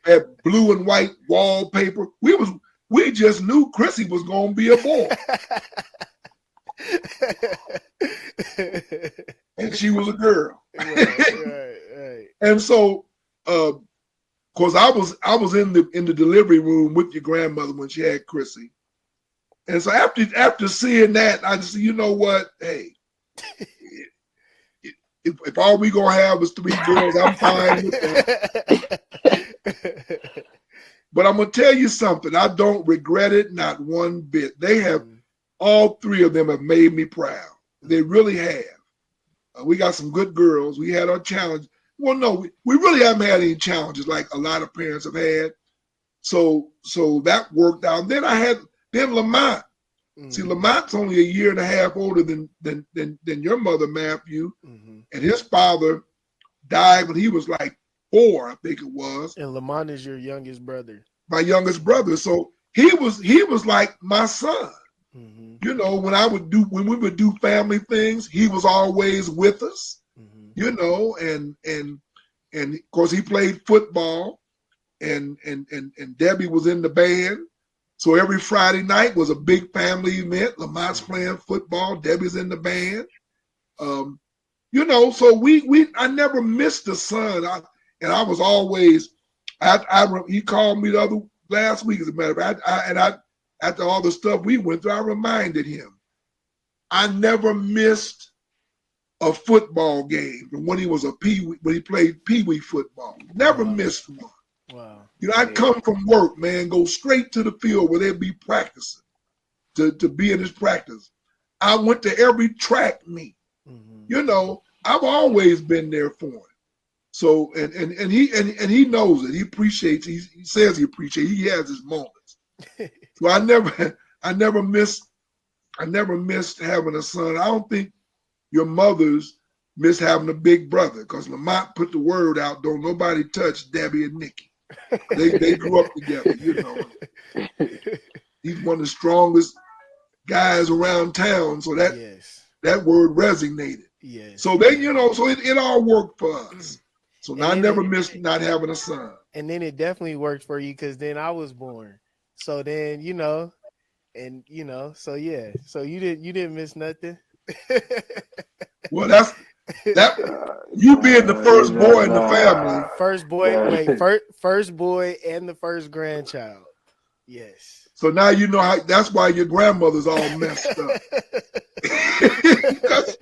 Had blue and white wallpaper. We just knew Chrissy was gonna be a boy. And she was a girl. Right. And so of course I was in the delivery room with your grandmother when she had Chrissy. And so after seeing that, I just said, you know what? Hey, if all we gonna have is 3 girls, I'm fine with that. But I'm gonna tell you something. I don't regret it, not one bit. They have all 3 of them have made me proud. They really have. We got some good girls. We had our challenge. Well, no, we really haven't had any challenges like a lot of parents have had. So that worked out. And then Lamont. See, Lamont's only a year and a half older than your mother, Matthew, and his father died when he was like 4, I think it was. And Lamont is your youngest brother. My youngest brother. So he was like my son. Mm-hmm. When we would do family things, he was always with us. Mm-hmm. And of course he played football, and Debbie was in the band. So every Friday night was a big family event. Lamont's Mm-hmm. playing football, Debbie's in the band. Um, so I never missed the son. And I was always, he called me the other last week, as a matter of fact, after all the stuff we went through, I reminded him I never missed a football game from when he was when he played pee-wee football. Never Wow. missed one. Wow. I'd Yeah. come from work, man, go straight to the field where they'd be practicing to be in his practice. I went to every track meet. Mm-hmm. I've always been there for him. So and he knows it. He appreciates. He says he appreciates. He has his moments. So I never missed having a son. I don't think your mothers miss having a big brother because Lamont put the word out. Don't nobody touch Debbie and Nikki. They grew up together. He's one of the strongest guys around town. So Yes. that word resonated. Yes. So so it all worked for us. So And I then never it missed not having a son. and then it definitely worked for you because then I was born. So then and so yeah. So you didn't miss nothing. Well, that you being the first boy in the family. First boy, wait, first boy and the first grandchild. Yes. So now you know how. That's why your grandmother's all messed up. Because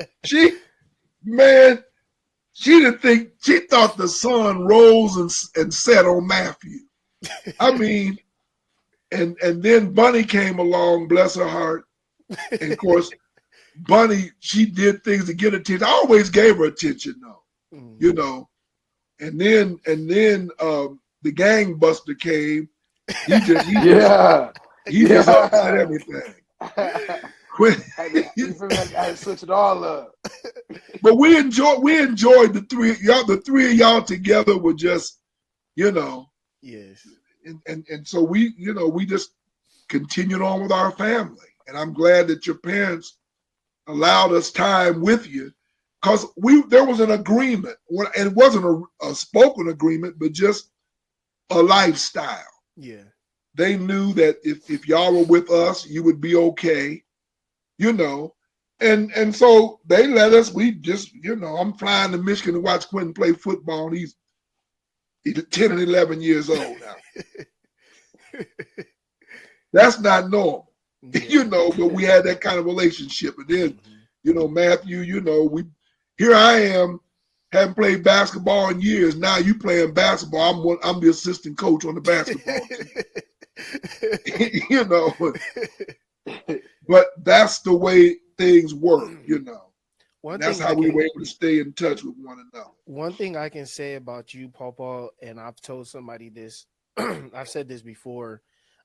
man, she thought the sun rose and set on Matthew. I mean, and then Bunny came along, bless her heart. And of course, Bunny, she did things to get attention. I always gave her attention though, you Mhm. know. And then the gangbuster came. He just he just Yeah. he just upset Yeah. everything. You feel me? I had to switch it all up. But we enjoyed the three of y'all together were just, you know, Yes. and so we just continued on with our family. And I'm glad that your parents allowed us time with you because there was an agreement, and it wasn't a spoken agreement, but just a lifestyle. Yeah. They knew that if y'all were with us, you would be okay, you know. And so they let us. We just, I'm flying to Michigan to watch Quentin play football, and he's 10 and 11 years old now. That's not normal, Yeah. but we had that kind of relationship. And then, Hmm. Matthew, here I am, haven't played basketball in years. Now you playing basketball. I'm the assistant coach on the basketball team. But that's the way things work. And One that's thing how I we can were able to stay in touch with one another. one thing I can say about you, PaPaw, and I've told somebody this, I've said this before.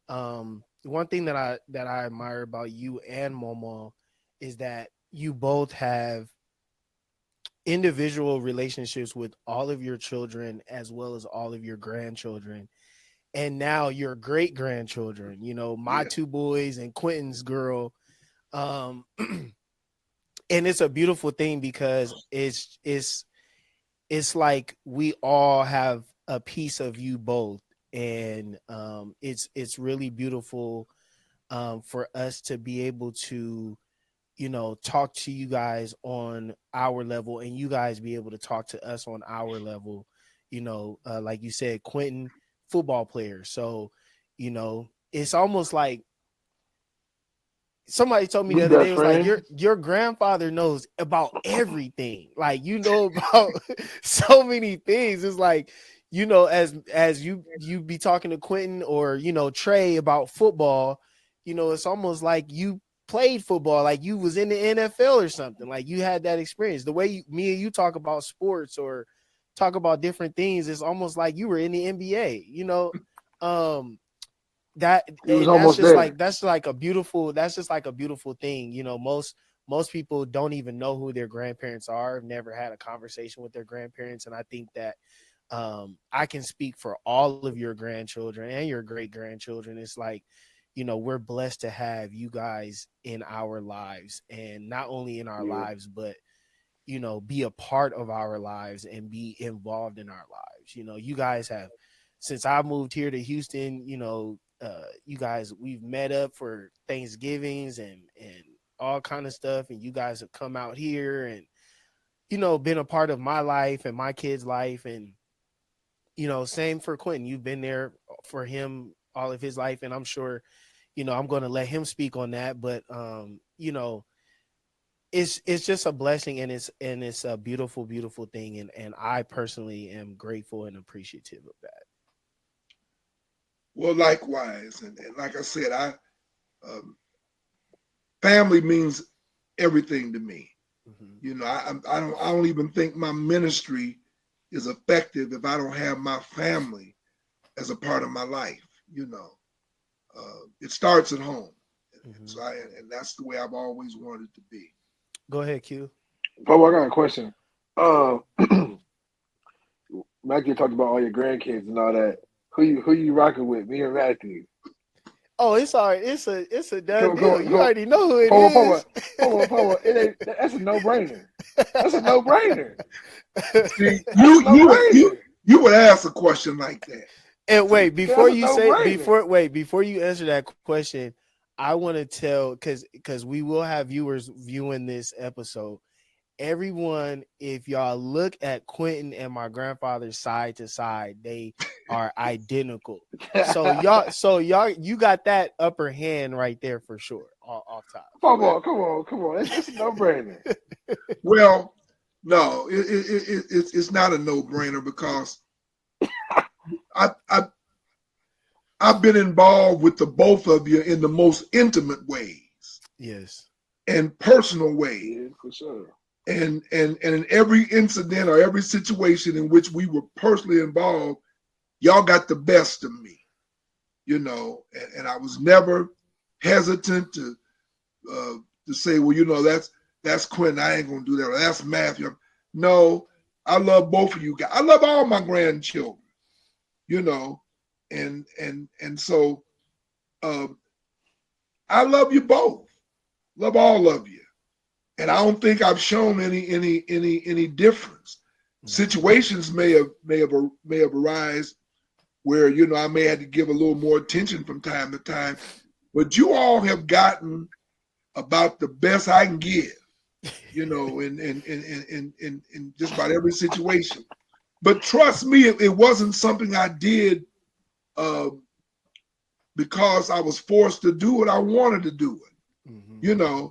One thing that I admire about you and Momo is that you both have individual relationships with all of your children as well as all of your grandchildren and now your great grandchildren, my Yeah. two boys and Quentin's girl. um and it's a beautiful thing because it's like we all have a piece of you both, and it's really beautiful for us to be able to talk to you guys on our level and you guys be able to talk to us on our level. Like you said, Quentin, football player. So it's almost like somebody told me the We other day, best it was like your friends. your grandfather knows about everything. Like about so many things. It's like, as you be talking to Quentin or Trey about football, it's almost like you played football, like you was in the NFL or something. Like you had that experience. The way me and you talk about sports or talk about different things, it's almost like you were in the NBA. Um that He was and that's almost just there. like that's just like a beautiful thing. Most people don't even know who their grandparents are, have never had a conversation with their grandparents. And I think that I can speak for all of your grandchildren and your great grandchildren. It's like we're blessed to have you guys in our lives, and not only in our Yeah. lives, but be a part of our lives and be involved in our lives. You guys have, since I moved here to Houston, you guys, we've met up for Thanksgivings and all kind of stuff, and you guys have come out here and been a part of my life and my kids' life. And same for Quentin. You've been there for him all of his life, and I'm sure I'm going to let him speak on that. But it's just a blessing, and it's a beautiful, beautiful thing, and I personally am grateful and appreciative of that. Well, likewise, and like I said, um, family means everything to me. Mm-hmm. I don't even think my ministry is effective if I don't have my family as a part of my life. It starts at home, and Mm-hmm. so and that's the way I've always wanted to be. Go ahead, Q. PaPaw, I got a question. Uh, Matthew talked about all your grandkids and all that. Who you rocking with? Me or Matthew? Oh, it's all right. It's a done Come deal. come You come. already know who it PaPaw, PaPaw, is. PaPaw. It ain't. That's a no brainer. That's a no brainer. See, That's a you no you would you brainer. you would ask a question like that. And See, wait, before That's a you no say brainer. before you answer that question, I want to tell, because we will have viewers viewing this episode. Everyone, if y'all look at Quentin and my grandfather side to side, they are identical. So y'all, you got that upper hand right there for sure. Off top. well, PaPaw, come on. It's a no brainer. well, no, it's not a no brainer because I, I I've been involved with the both of you in the most intimate ways Yes. and personal ways. Yeah, for sure. And in every incident or every situation in which we were personally involved, y'all got the best of me, and I was never hesitant to say, well, that's Quentin. I ain't gonna do that. Or that's Matthew. No, I love both of you guys. I love all my grandchildren, you know, and so um, I love you both. Love all of you. And I don't think I've shown any difference. Mm-hmm. Situations may have arisen where I may have to give a little more attention from time to time, but you all have gotten about the best I can give, in just about every situation. But trust me, it wasn't something I did uh, because I was forced to do it. I wanted to do it. Mm-hmm.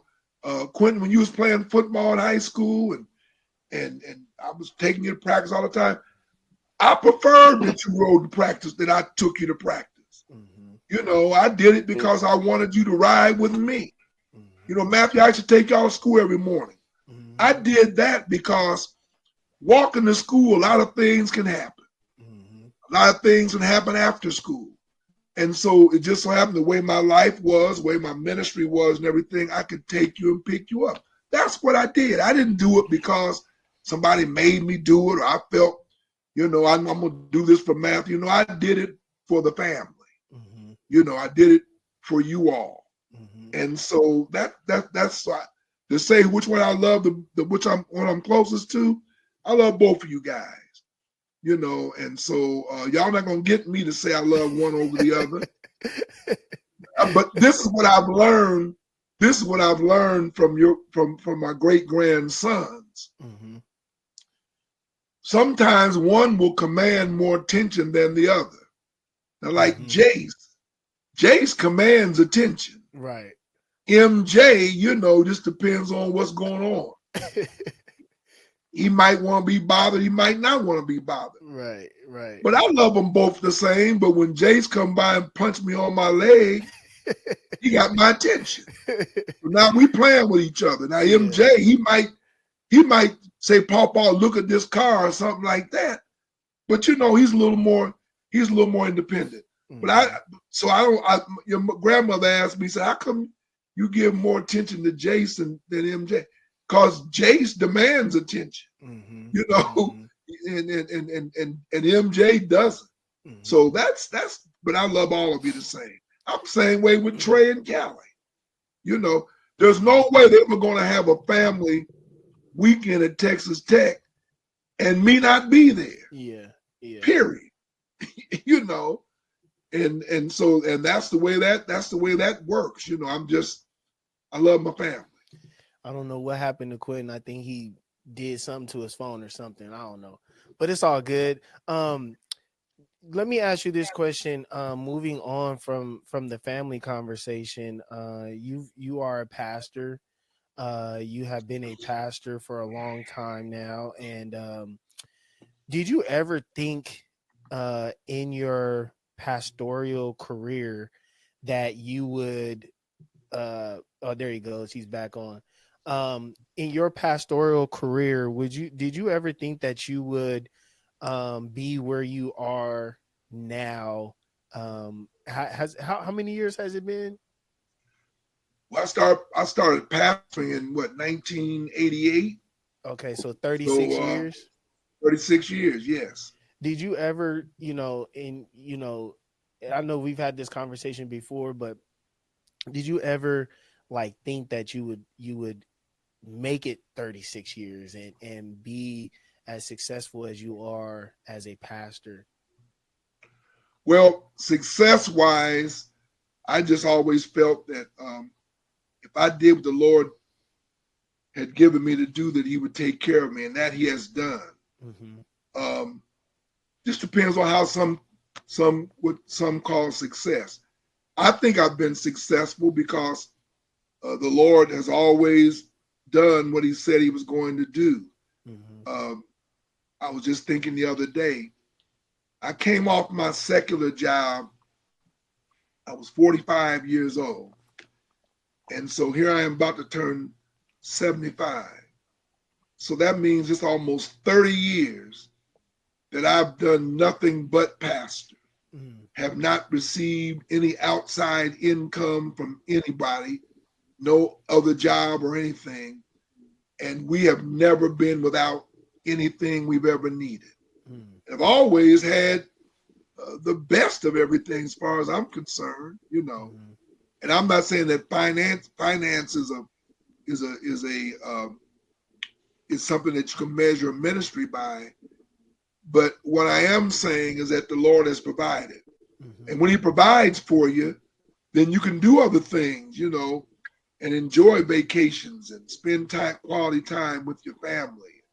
Quentin, when you was playing football in high school and I was taking you to practice all the time, I preferred that you rode to practice than I took you to practice. Mm-hmm. I did it Yeah. because I wanted you to ride with me. Mm-hmm. Matthew, I used to take y'all to school every morning. I Mm-hmm. did that because walking to school, a lot of things can happen. Mm-hmm. A lot of things can happen after school. And so it just so happened the way my life was, the way my ministry was and everything, I could take you and pick you up. That's what I did. I didn't do it because somebody made me do it or I felt, I'm going to do this for Matthew. I did it for the family. Mm-hmm. I did it for you all. Mm-hmm. And so that's to say which one I love, the which I'm closest to. I love both of you guys. And so y'all not gonna get me to say I love one over the other. But this is what I've learned. This is what I've learned from my great grandsons. Mm-hmm. Sometimes one will command more attention than the other. Now, like Mm-hmm. Jace commands attention. Right. MJ, just depends on what's going on. He might want to be bothered. He might not want to be bothered. Right. Right. But I love them both the same. But when Jace come by and punch me on my leg, he got my attention. So now we playing with each other. Now Yeah. MJ, he might say, "PaPaw, look at this car" or something like that. But he's a little more independent. But Mm-hmm. I don't. Your grandmother asked me, said, "How come you give more attention to Jason than MJ?" Because Jace demands attention, Mm-hmm. you know, Mm-hmm. and MJ doesn't. Mm-hmm. So that's. But I love all of you the same. I'm same way with Trey and Callie. You know, there's no way they were going to have a family weekend at Texas Tech and me not be there. Yeah, yeah. Period. You know, and so that's the way that works. You know, I love my family. I don't know what happened to Quentin. I think he did something to his phone or something. I don't know, but it's all good. Let me ask you this question. Moving on from the family conversation, you are a pastor. You have been a pastor for a long time now, and did you ever think in your pastoral career that you would oh, there he goes, he's back on. In your pastoral career, did you ever think that you would be where you are now? How many years has it been? Well, I started pastoring in what 1988. Okay, so 36 So years. 36 years. Yes. Did you ever, I know we've had this conversation before, but did you ever like think that you would make it 36 years and be as successful as you are as a pastor? Well, success wise, I just always felt that if I did what the Lord had given me to do, that He would take care of me, and that He has done. Mm-hmm. Um, just depends on how what some call success. I think I've been successful because the Lord has always done what He said He was going to do. Mm-hmm. Um, I was just thinking the other day. I came off my secular job. I was 45 years old, and so here I am about to turn 75. So that means it's almost 30 years that I've done nothing but pastor, Mm-hmm. have not received any outside income from anybody, no other job or anything. And we have never been without anything we've ever needed. Mm-hmm. I've always had the best of everything as far as I'm concerned, you know. Mm-hmm. And I'm not saying that finance is something that you can measure a ministry by, but what I am saying is that the Lord has provided. Mm-hmm. And when He provides for you, then you can do other things, you know, and enjoy vacations and spend quality time with your family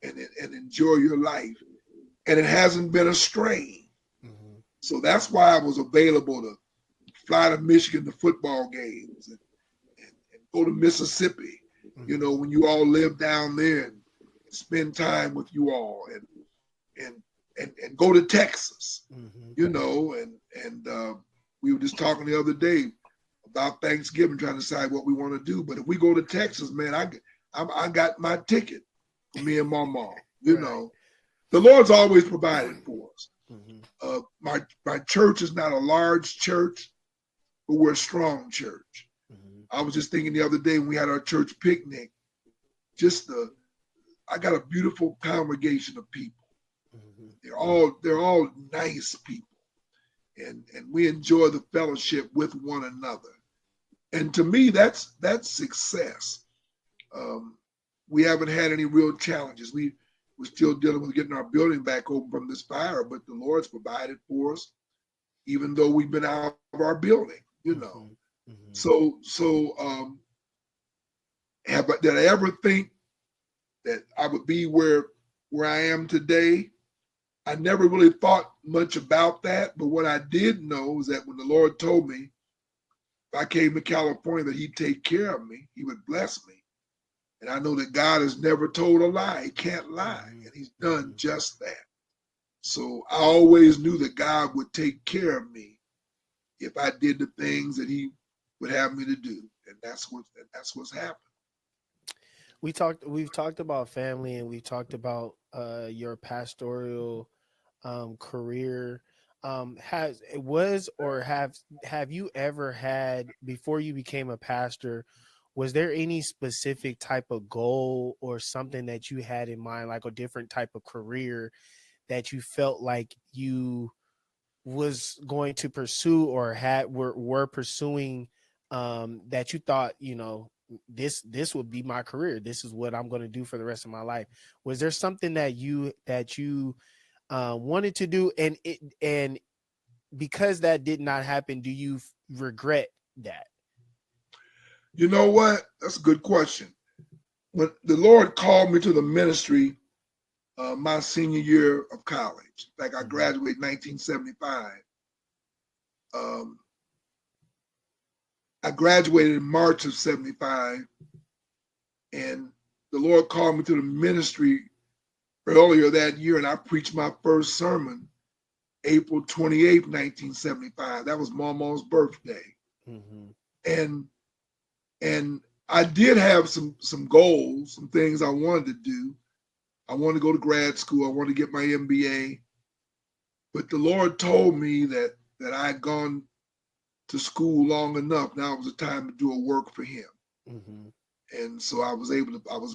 and enjoy your life. And it hasn't been a strain. Mm-hmm. So that's why I was available to fly to Michigan to football games and go to Mississippi, you Mm-hmm. know, when you all live down there and spend time with you all and and go to Texas, Mm-hmm. you know, and we were just talking the other day about Thanksgiving, trying to decide what we want to do. But if we go to Texas, man, I got my ticket for me and my mom. You Right. know, the Lord's always provided for us. Mm-hmm. My church is not a large church, but we're a strong church. Mm-hmm. I was just thinking the other day when we had our church picnic, I got a beautiful congregation of people. Mm-hmm. They're all nice people, and we enjoy the fellowship with one another. And to me, that's success. Um, we haven't had any real challenges. We're still dealing with getting our building back open from this fire, but the Lord's provided for us, even though we've been out of our building. You know, Mm-hmm. Mm-hmm. did I ever think that I would be where I am today? I never really thought much about that, but what I did know is that when the Lord told me if I came to California that He'd take care of me, He would bless me. And I know that God has never told a lie. He can't lie. Mm-hmm. And He's Mm-hmm. done just that. So I always knew that God would take care of me if I did the things that He would have me to do. And that's what's happened. We've talked about family, and we've talked about your pastoral career. Has it was or have you ever had, before you became a pastor, was there any specific type of goal or something that you had in mind, like a different type of career that you felt like you was going to pursue or were pursuing, that you thought, this would be my career, this is what I'm going to do for the rest of my life? Was there something that you wanted to do, and because that did not happen, do you regret that? You know what? That's a good question. When the Lord called me to the ministry, my senior year of college, like I graduated in 1975. I graduated in March of 75, and the Lord called me to the ministry earlier that year, and I preached my first sermon April 28th, 1975. That was Mama's birthday. Mm-hmm. And I did have some goals, some things I wanted to do. I wanted to go to grad school. I wanted to get my MBA. But the Lord told me that I had gone to school long enough. Now it was the time to do a work for him. Mm-hmm. And so I was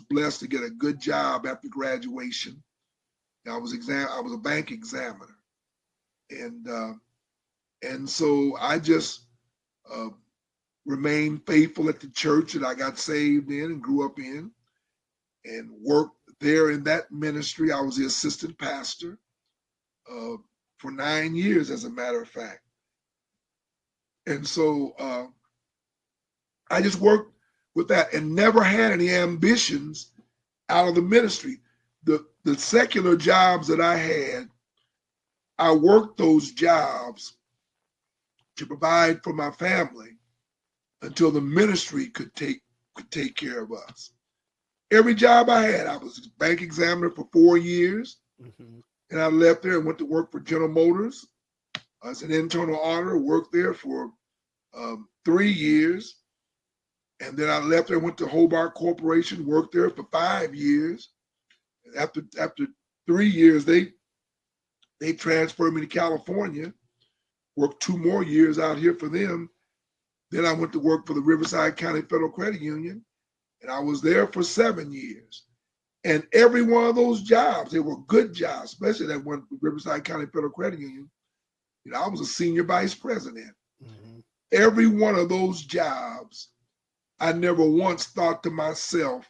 blessed to get a good job after graduation. I was a bank examiner. And so I just remained faithful at the church that I got saved in and grew up in, and worked there in that ministry. I was the assistant pastor for 9 years, as a matter of fact. And so I just worked with that and never had any ambitions out of the ministry. The secular jobs that I had, I worked those jobs to provide for my family until the ministry could take care of us. Every job I had, I was a bank examiner for 4 years. Mm-hmm. And I left there and went to work for General Motors as an internal auditor, worked there for 3 years. And then I left there and went to Hobart Corporation, worked there for 5 years. And after 3 years, they transferred me to California, worked 2 more years out here for them. Then I went to work for the Riverside County Federal Credit Union, and I was there for 7 years. And every one of those jobs, they were good jobs, especially that one with Riverside County Federal Credit Union. I was a senior vice president. Mm-hmm. Every one of those jobs, I never once thought to myself,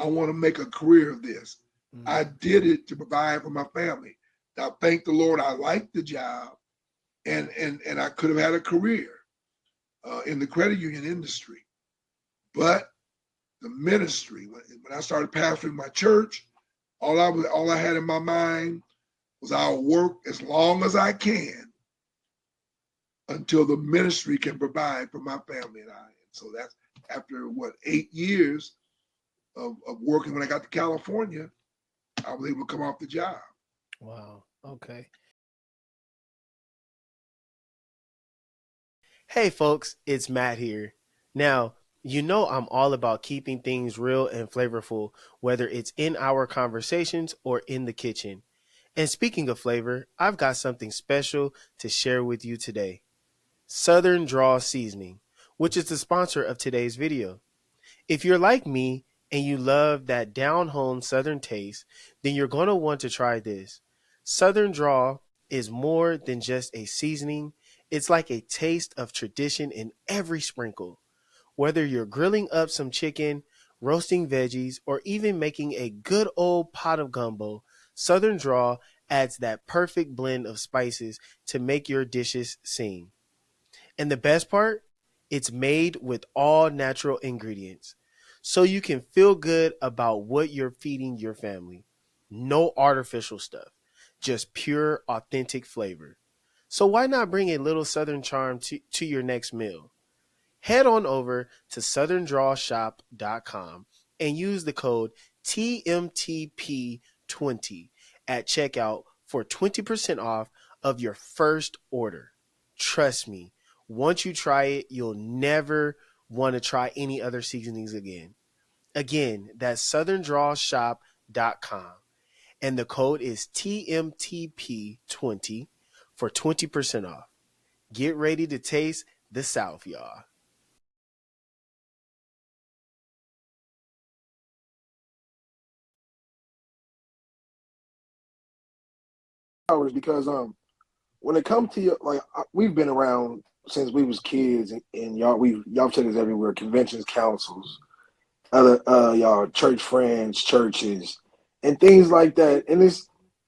I want to make a career of this. Mm-hmm. I did it to provide for my family. Now, thank the Lord, I liked the job, and I could have had a career in the credit union industry. But the ministry, when I started pastoring my church, all I had in my mind was I'll work as long as I can until the ministry can provide for my family and I. And so that's after 8 years of working. When I got to California, I was able to come off the job. Wow. Okay. Hey folks, it's Matt here. Now, I'm all about keeping things real and flavorful, whether it's in our conversations or in the kitchen. And speaking of flavor, I've got something special to share with you today. Southern Draw Seasoning, which is the sponsor of today's video. If you're like me and you love that down home Southern taste, then you're going to want to try this. Southern Draw is more than just a seasoning, it's like a taste of tradition in every sprinkle. Whether you're grilling up some chicken, roasting veggies, or even making a good old pot of gumbo, Southern Draw adds that perfect blend of spices to make your dishes sing. And the best part, it's made with all natural ingredients. So you can feel good about what you're feeding your family. No artificial stuff, just pure, authentic flavor. So why not bring a little Southern charm to your next meal? Head on over to southerndrawshop.com and use the code TMTP20 at checkout for 20% off of your first order. Trust me, once you try it, you'll never want to try any other seasonings again. Again, that's southerndrawshop.com and the code is TMTP20 for 20% off. Get ready to taste the South, y'all. Hours because when it comes to we've been around since we was kids, and y'all took us everywhere, conventions, councils, other y'all church friends, churches, and things like that. And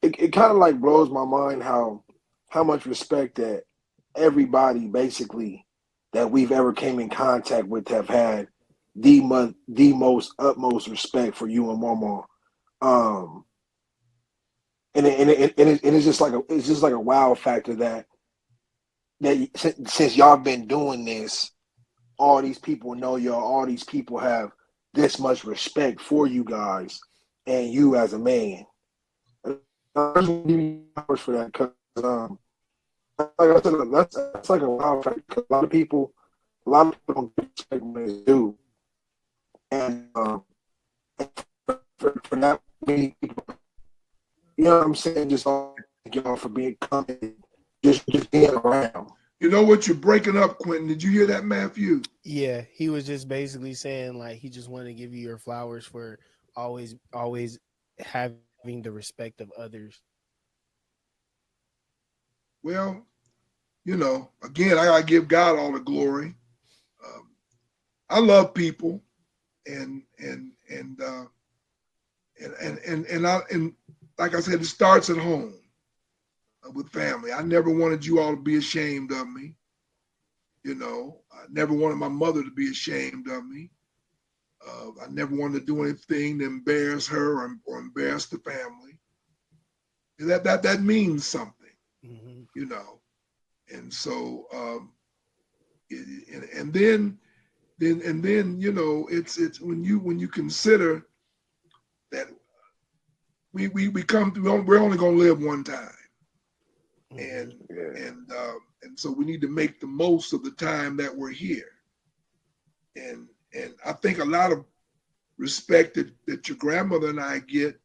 it kind of like blows my mind how much respect that everybody basically that we've ever came in contact with have had the most utmost respect for you and Mama. Um, and it's just like a wow factor that since y'all been doing this, all these people know y'all. All these people have this much respect for you guys and you as a man. And I just want to give you flowers for that because, like I said, that's like a wow factor. A lot of people don't get respect when they do, and for that many people, you know what I'm saying? Just all thank y'all for being coming, just being around. You know what? You're breaking up, Quentin. Did you hear that, Matthew? Yeah, he was just basically saying like he just wanted to give you your flowers for always having the respect of others. Well, again, I gotta give God all the glory. Um, I love people, and and and uh, and like I said, it starts at home with family. I never wanted you all to be ashamed of me. I never wanted my mother to be ashamed of me. I never wanted to do anything to embarrass her or embarrass the family. And that means something, Mm-hmm. you know. And so, and then it's when you consider that we come through, we're only gonna live one time, Mm-hmm. and Yeah. and so we need to make the most of the time that we're here. And I think a lot of respect that your grandmother and I get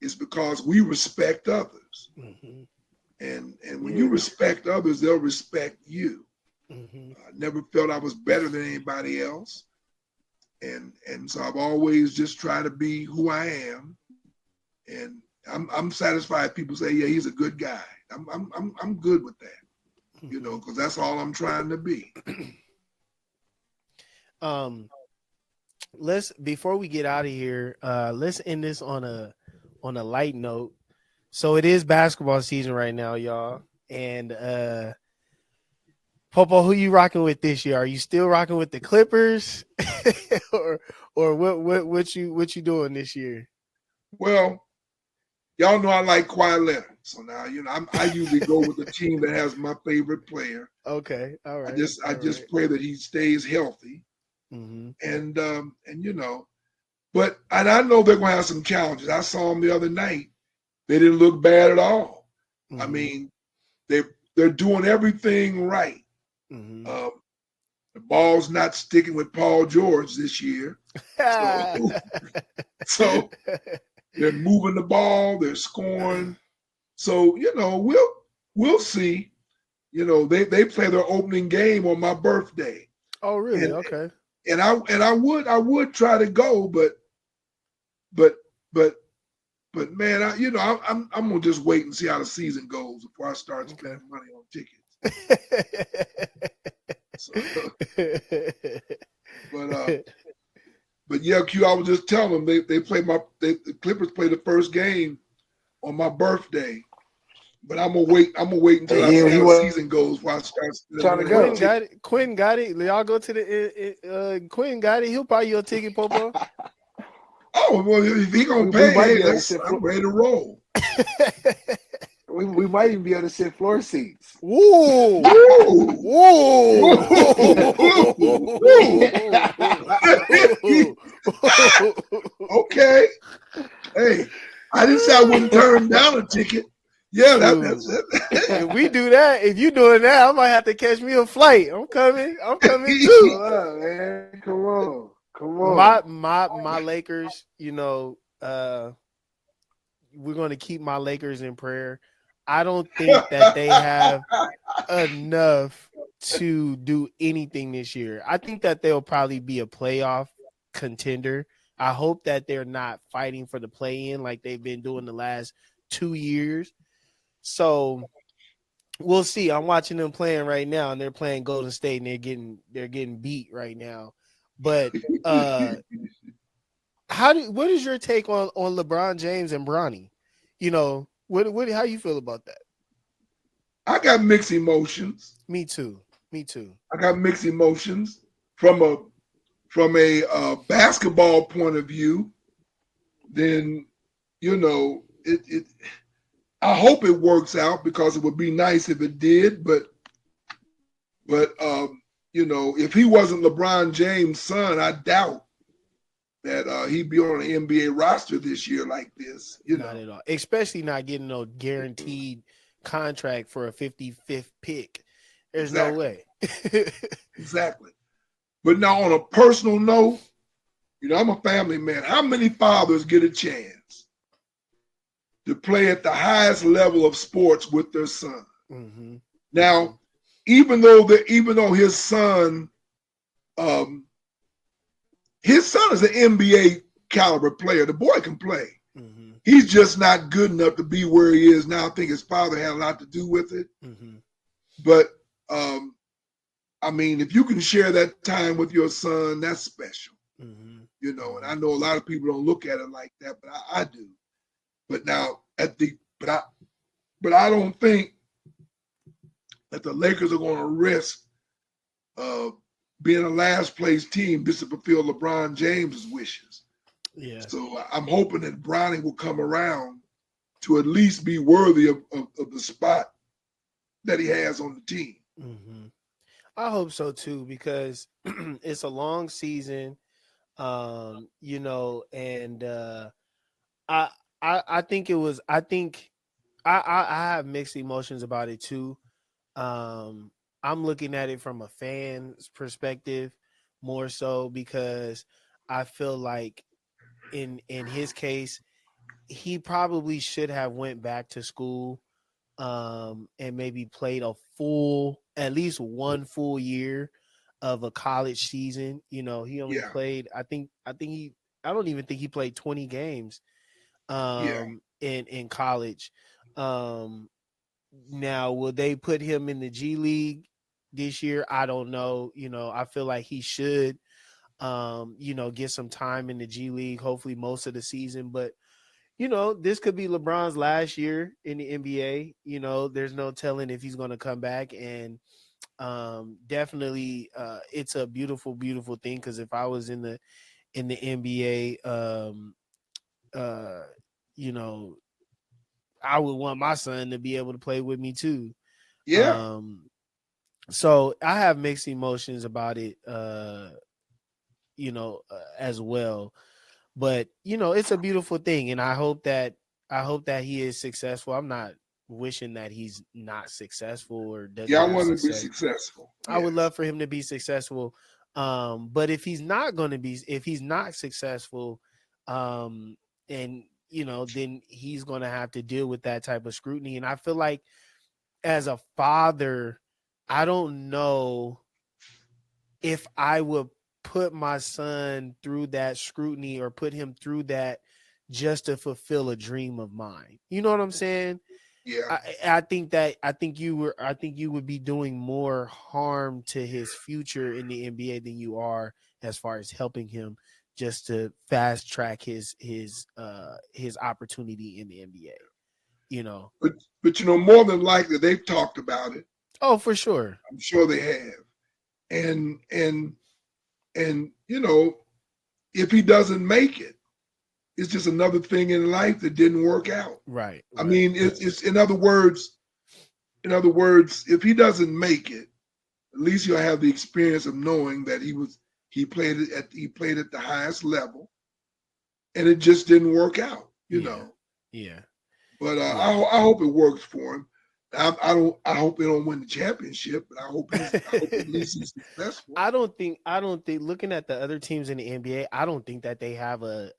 is because we respect others. Mm-hmm. And when you Yeah. respect others, they'll respect you. Mm-hmm. I never felt I was better than anybody else. And so I've always just tried to be who I am. And I'm satisfied people say, yeah, he's a good guy. I'm good with that, Mm-hmm. because that's all I'm trying to be. um let's before we get out of here, let's end this on a light note. So it is basketball season right now, y'all. And Popo, who you rocking with this year? Are you still rocking with the Clippers? or what you doing this year? Well, y'all know I like Kawhi Leonard. So now, I usually go with the team that has my favorite player. Okay, all I right, just I all just right. pray that he stays healthy. Mm-hmm. And but and I know they're gonna have some challenges. I saw them the other night. They didn't look bad at all. I Mm-hmm. mean, they're doing everything right. Mm-hmm. Um, the ball's not sticking with Paul George this year. So so they're moving the ball, they're scoring. So, we'll see. They play their opening game on my birthday. Oh, really? And Okay. I would try to go, but but but man, I'm gonna just wait and see how the season goes before I start Okay. spending money on tickets. So, but but yeah, Q, I was just telling them the Clippers play the first game on my birthday. But I'm gonna wait until I see And how he the was season goes before I start spending trying to money on go. Quentin got tickets. it. Quentin got it. Y'all go to the Quentin got it. He'll buy you a ticket, Popo. Oh well, if he gonna We pay, might hey, be able to sit I'm floor. ready to roll. We might even be able to sit floor seats. Woo! Woo! Woo! Woo! Woo! Okay. Hey, I didn't say I wouldn't turn down a ticket. Yeah, Shoot. that's it. If we do that, if you doing that, I might have to catch me a flight. I'm coming. I'm coming too. Hold up, man. Come on. Come My on. my my Lakers, we're going to keep my Lakers in prayer. I don't think that they have enough to do anything this year. I think that they'll probably be a playoff contender. I hope that they're not fighting for the play in like they've been doing the last 2 years. So We'll see. I'm watching them playing right now, and they're playing Golden State, and they're getting beat right now. But what is your take on LeBron James and Bronny? What how you feel about that? I got mixed emotions. Me too. Me too. I got mixed emotions from a basketball point of view. Then it. I hope it works out because it would be nice if it did. But if he wasn't LeBron James' son, I doubt that he'd be on an NBA roster this year like this. Not at all. Especially not getting no guaranteed contract for a 55th pick. There's no Exactly, way. exactly. But now, on a personal note, I'm a family man. How many fathers get a chance to play at the highest level of sports with their son? Mm-hmm. Mm-hmm. Now, even though um, his son is an NBA caliber player. The boy can play. Mm-hmm. He's just not good enough to be where he is now. I think his father had a lot to do with it. Mm-hmm. But I mean, if you can share that time with your son, that's special. Mm-hmm. And I know a lot of people don't look at it like that, but I do. But now but I don't think that the Lakers are going to risk uh, being a last place team just to fulfill LeBron James's wishes. Yeah. So I'm hoping that Browning will come around to at least be worthy of the spot that he has on the team. Mm-hmm. I hope so too because it's a long season, and I I think it was I think I have mixed emotions about it too. Um, I'm looking at it from a fan's perspective more so because I feel like in his case he probably should have went back to school and maybe played a full at least one full year of a college season. He only Yeah, played I don't even think he played 20 games yeah, in college. Um Now, will they put him in the G League this year? I don't know. I feel like he should get some time in the G League, hopefully most of the season. But this could be LeBron's last year in the NBA. There's no telling if he's going to come back, and definitely, it's a beautiful, beautiful thing. Because if I was in the NBA, uh, you know, I would want my son to be able to play with me too. yeah. Um, so I have mixed emotions about it, as well. But it's a beautiful thing, and I hope that he is successful. I'm not wishing that he's not successful or doesn't Yeah, I have want to be success. successful. I would Yes. love for him to be successful. But if he's not successful, um, and then he's gonna have to deal with that type of scrutiny. And I feel like as a father, I don't know if I would put my son through that scrutiny or put him through that just to fulfill a dream of mine. You know what I'm saying? Yeah. I think you would be doing more harm to his future in the NBA than you are as far as helping him just to fast track his opportunity in the NBA. You know. But more than likely they've talked about it. Oh, for sure. I'm sure they have. And if he doesn't make it, it's just another thing in life that didn't work out. Right, I right. mean, it's in other words, if he doesn't make it, at least you'll have the experience of knowing that he played at the highest level, and it just didn't work out. Yeah. Yeah. But I, Yeah. I hope it works for him. I don't. I hope they don't win the championship, but I hope at least he's successful. I don't think looking at the other teams in the NBA, I don't think that they have uh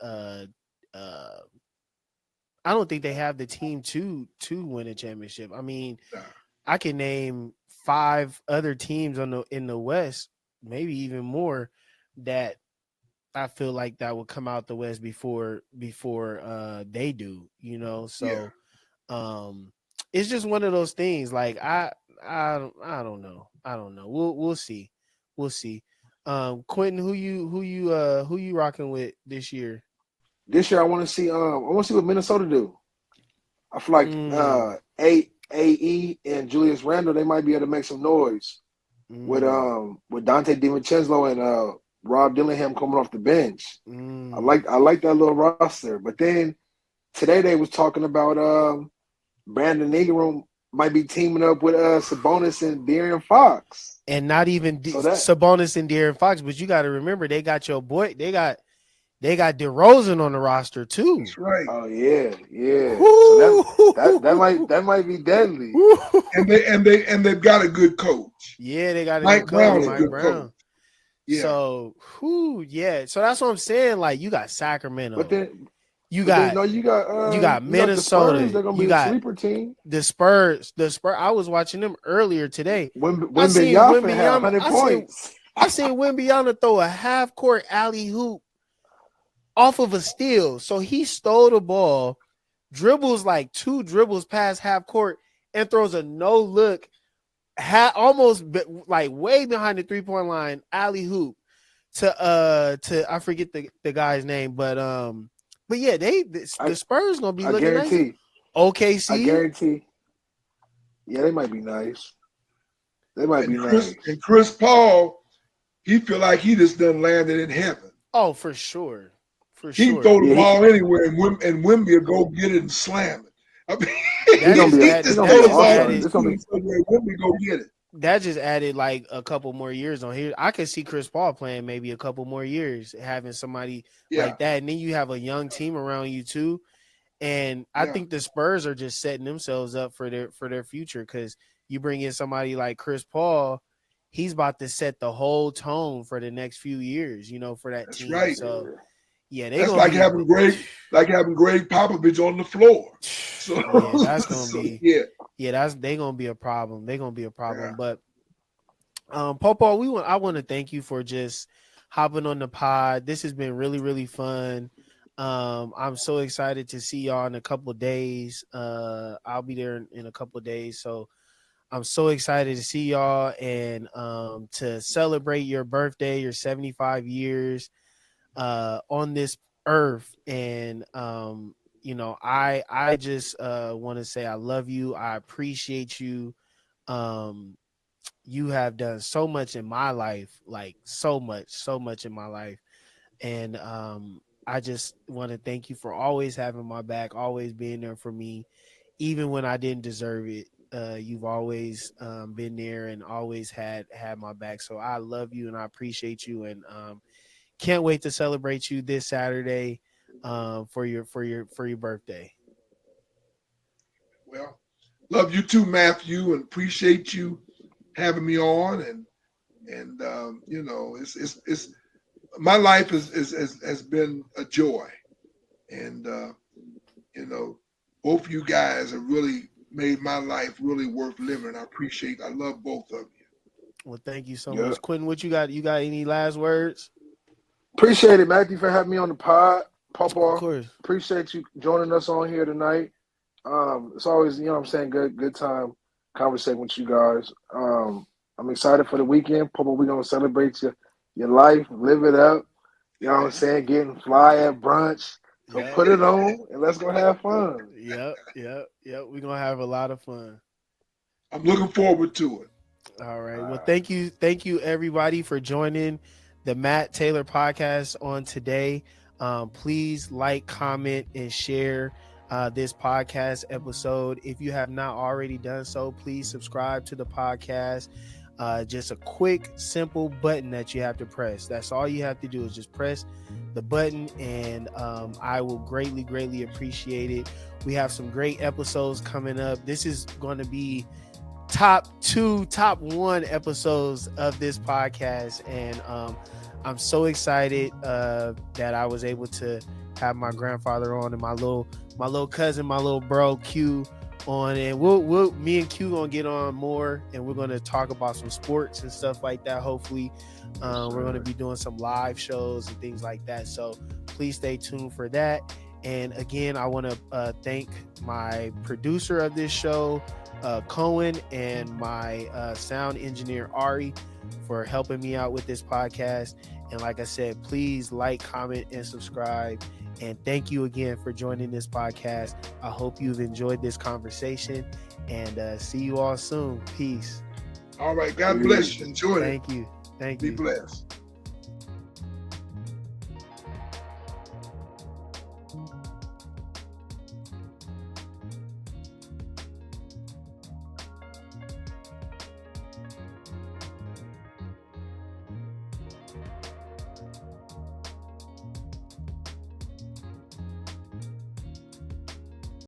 I don't think they have the team to win a championship. I mean, Nah, I can name five other teams in the West, maybe even more, that I feel like that will come out the West before they do. yeah, So um it's just one of those things. Like I don't know. I don't know. We'll see. We'll see. Quentin, who you rocking with this year? This year, I want to see what Minnesota do. I feel like Mm, AE and Julius Randle, they might be able to make some noise mm, with Dante DiVincenzo and Rob Dillingham coming off the bench. mm. I like that little roster. But then today they was talking about Brandon Ingram might be teaming up with Sabonis and De'Aaron Fox. And not even So that Sabonis and De'Aaron Fox, but you got to remember they got your boy. They got DeRozan on the roster too. That's right. oh yeah. So Woo! that might be deadly. And they've got a good coach. Yeah, they got a good Mike coach, Brown is a Mike good coach. Brown. Yeah, So, yeah. So that's what I'm saying. Like, you got But Sacramento, then you but then got you got the Spurs. Minnesota, They're gonna you be a got sleeper team. the Spurs. The Spurs. I was watching them earlier today. I seen Wembenyama had Wimbyama. 100 points. I seen Wimbyama throw a half court alley hoop off of a steal. So he stole the ball, dribbles like 2 dribbles past half court, and throws a no look, almost like way behind the 3-point line alley hoop to I forget the guy's name, but yeah, I, the Spurs gonna be I looking nice. guarantee. I OKC, guarantee. Yeah, they might be nice. They might be and nice. Chris Paul, he feel like he just done landed in heaven. oh for sure, for He can sure. throw the Yeah, ball anywhere, and Wimby will go get it and slam it. I mean, That just he added. he just gonna That be throw an the just ball all-star. to added. the team somewhere. Wimby go get it. That just added like a couple more years on here. I could see Chris Paul playing maybe a couple more years, having somebody Yeah, like that, and then you have a young team around you too. And I yeah, think the Spurs are just setting themselves up for their future because you bring in somebody like Chris Paul, he's about to set the whole tone for the next few years, for that that's team. right. So yeah, they That's gonna be like having Greg Popovich on the floor. So, yeah, that's gonna so be yeah, they gonna be a problem. They gonna be a yeah. problem. But PaPaw, I want to thank you for just hopping on the pod. This has been really, really fun. I'm so excited to see y'all in a couple of days. I'll be there in a couple of days. So I'm so excited to see y'all and to celebrate your birthday, your 75 years on this earth. And I just want to say I love you. I appreciate you. Um, you have done so much in my life, like so much in my life. And I just want to thank you for always having my back, always being there for me, even when I didn't deserve it. You've always been there and always had my back. So I love you and I appreciate you, and can't wait to celebrate you this Saturday for your birthday. Well, love you too, Matthew, and appreciate you having me on. And it's my life has been a joy, and both you guys have really made my life really worth living. I love both of you. Well, thank you so Yeah. much, Quentin. What you got? You got any last words? Appreciate it, Matthew, for having me on the pod. Of Papa, course. appreciate you joining us on here tonight. It's always, what I'm saying, good time conversating with you guys. I'm excited for the weekend. Papa, we're gonna celebrate your life, live it up. You know what I'm saying? Getting fly at brunch. So Yeah. put it on and let's go have fun. Yep. We're gonna have a lot of fun. I'm looking forward to it. All right. Well, thank you everybody for joining the Matt Taylor podcast on today. Please like, comment, and share this podcast episode. If you have not already done so, please subscribe to the podcast. Just a quick, simple button that you have to press. That's all you have to do is just press the button, and I will greatly, greatly appreciate it. We have some great episodes coming up. This is going to be top 1 episodes of this podcast, and I'm so excited that I was able to have my grandfather on and my little cousin, my little bro Q on, and we'll me and Q gonna get on more, and we're gonna talk about some sports and stuff like that. Hopefully we're gonna be doing some live shows and things like that, so please stay tuned for that. And again, I want to thank my producer of this show, Cohen, and my sound engineer, Ari, for helping me out with this podcast. And like I said, please like, comment, and subscribe. And thank you again for joining this podcast. I hope you've enjoyed this conversation, and see you all soon. Peace. All right. God bless you. Enjoy it. Thank you. Thank Be you. blessed.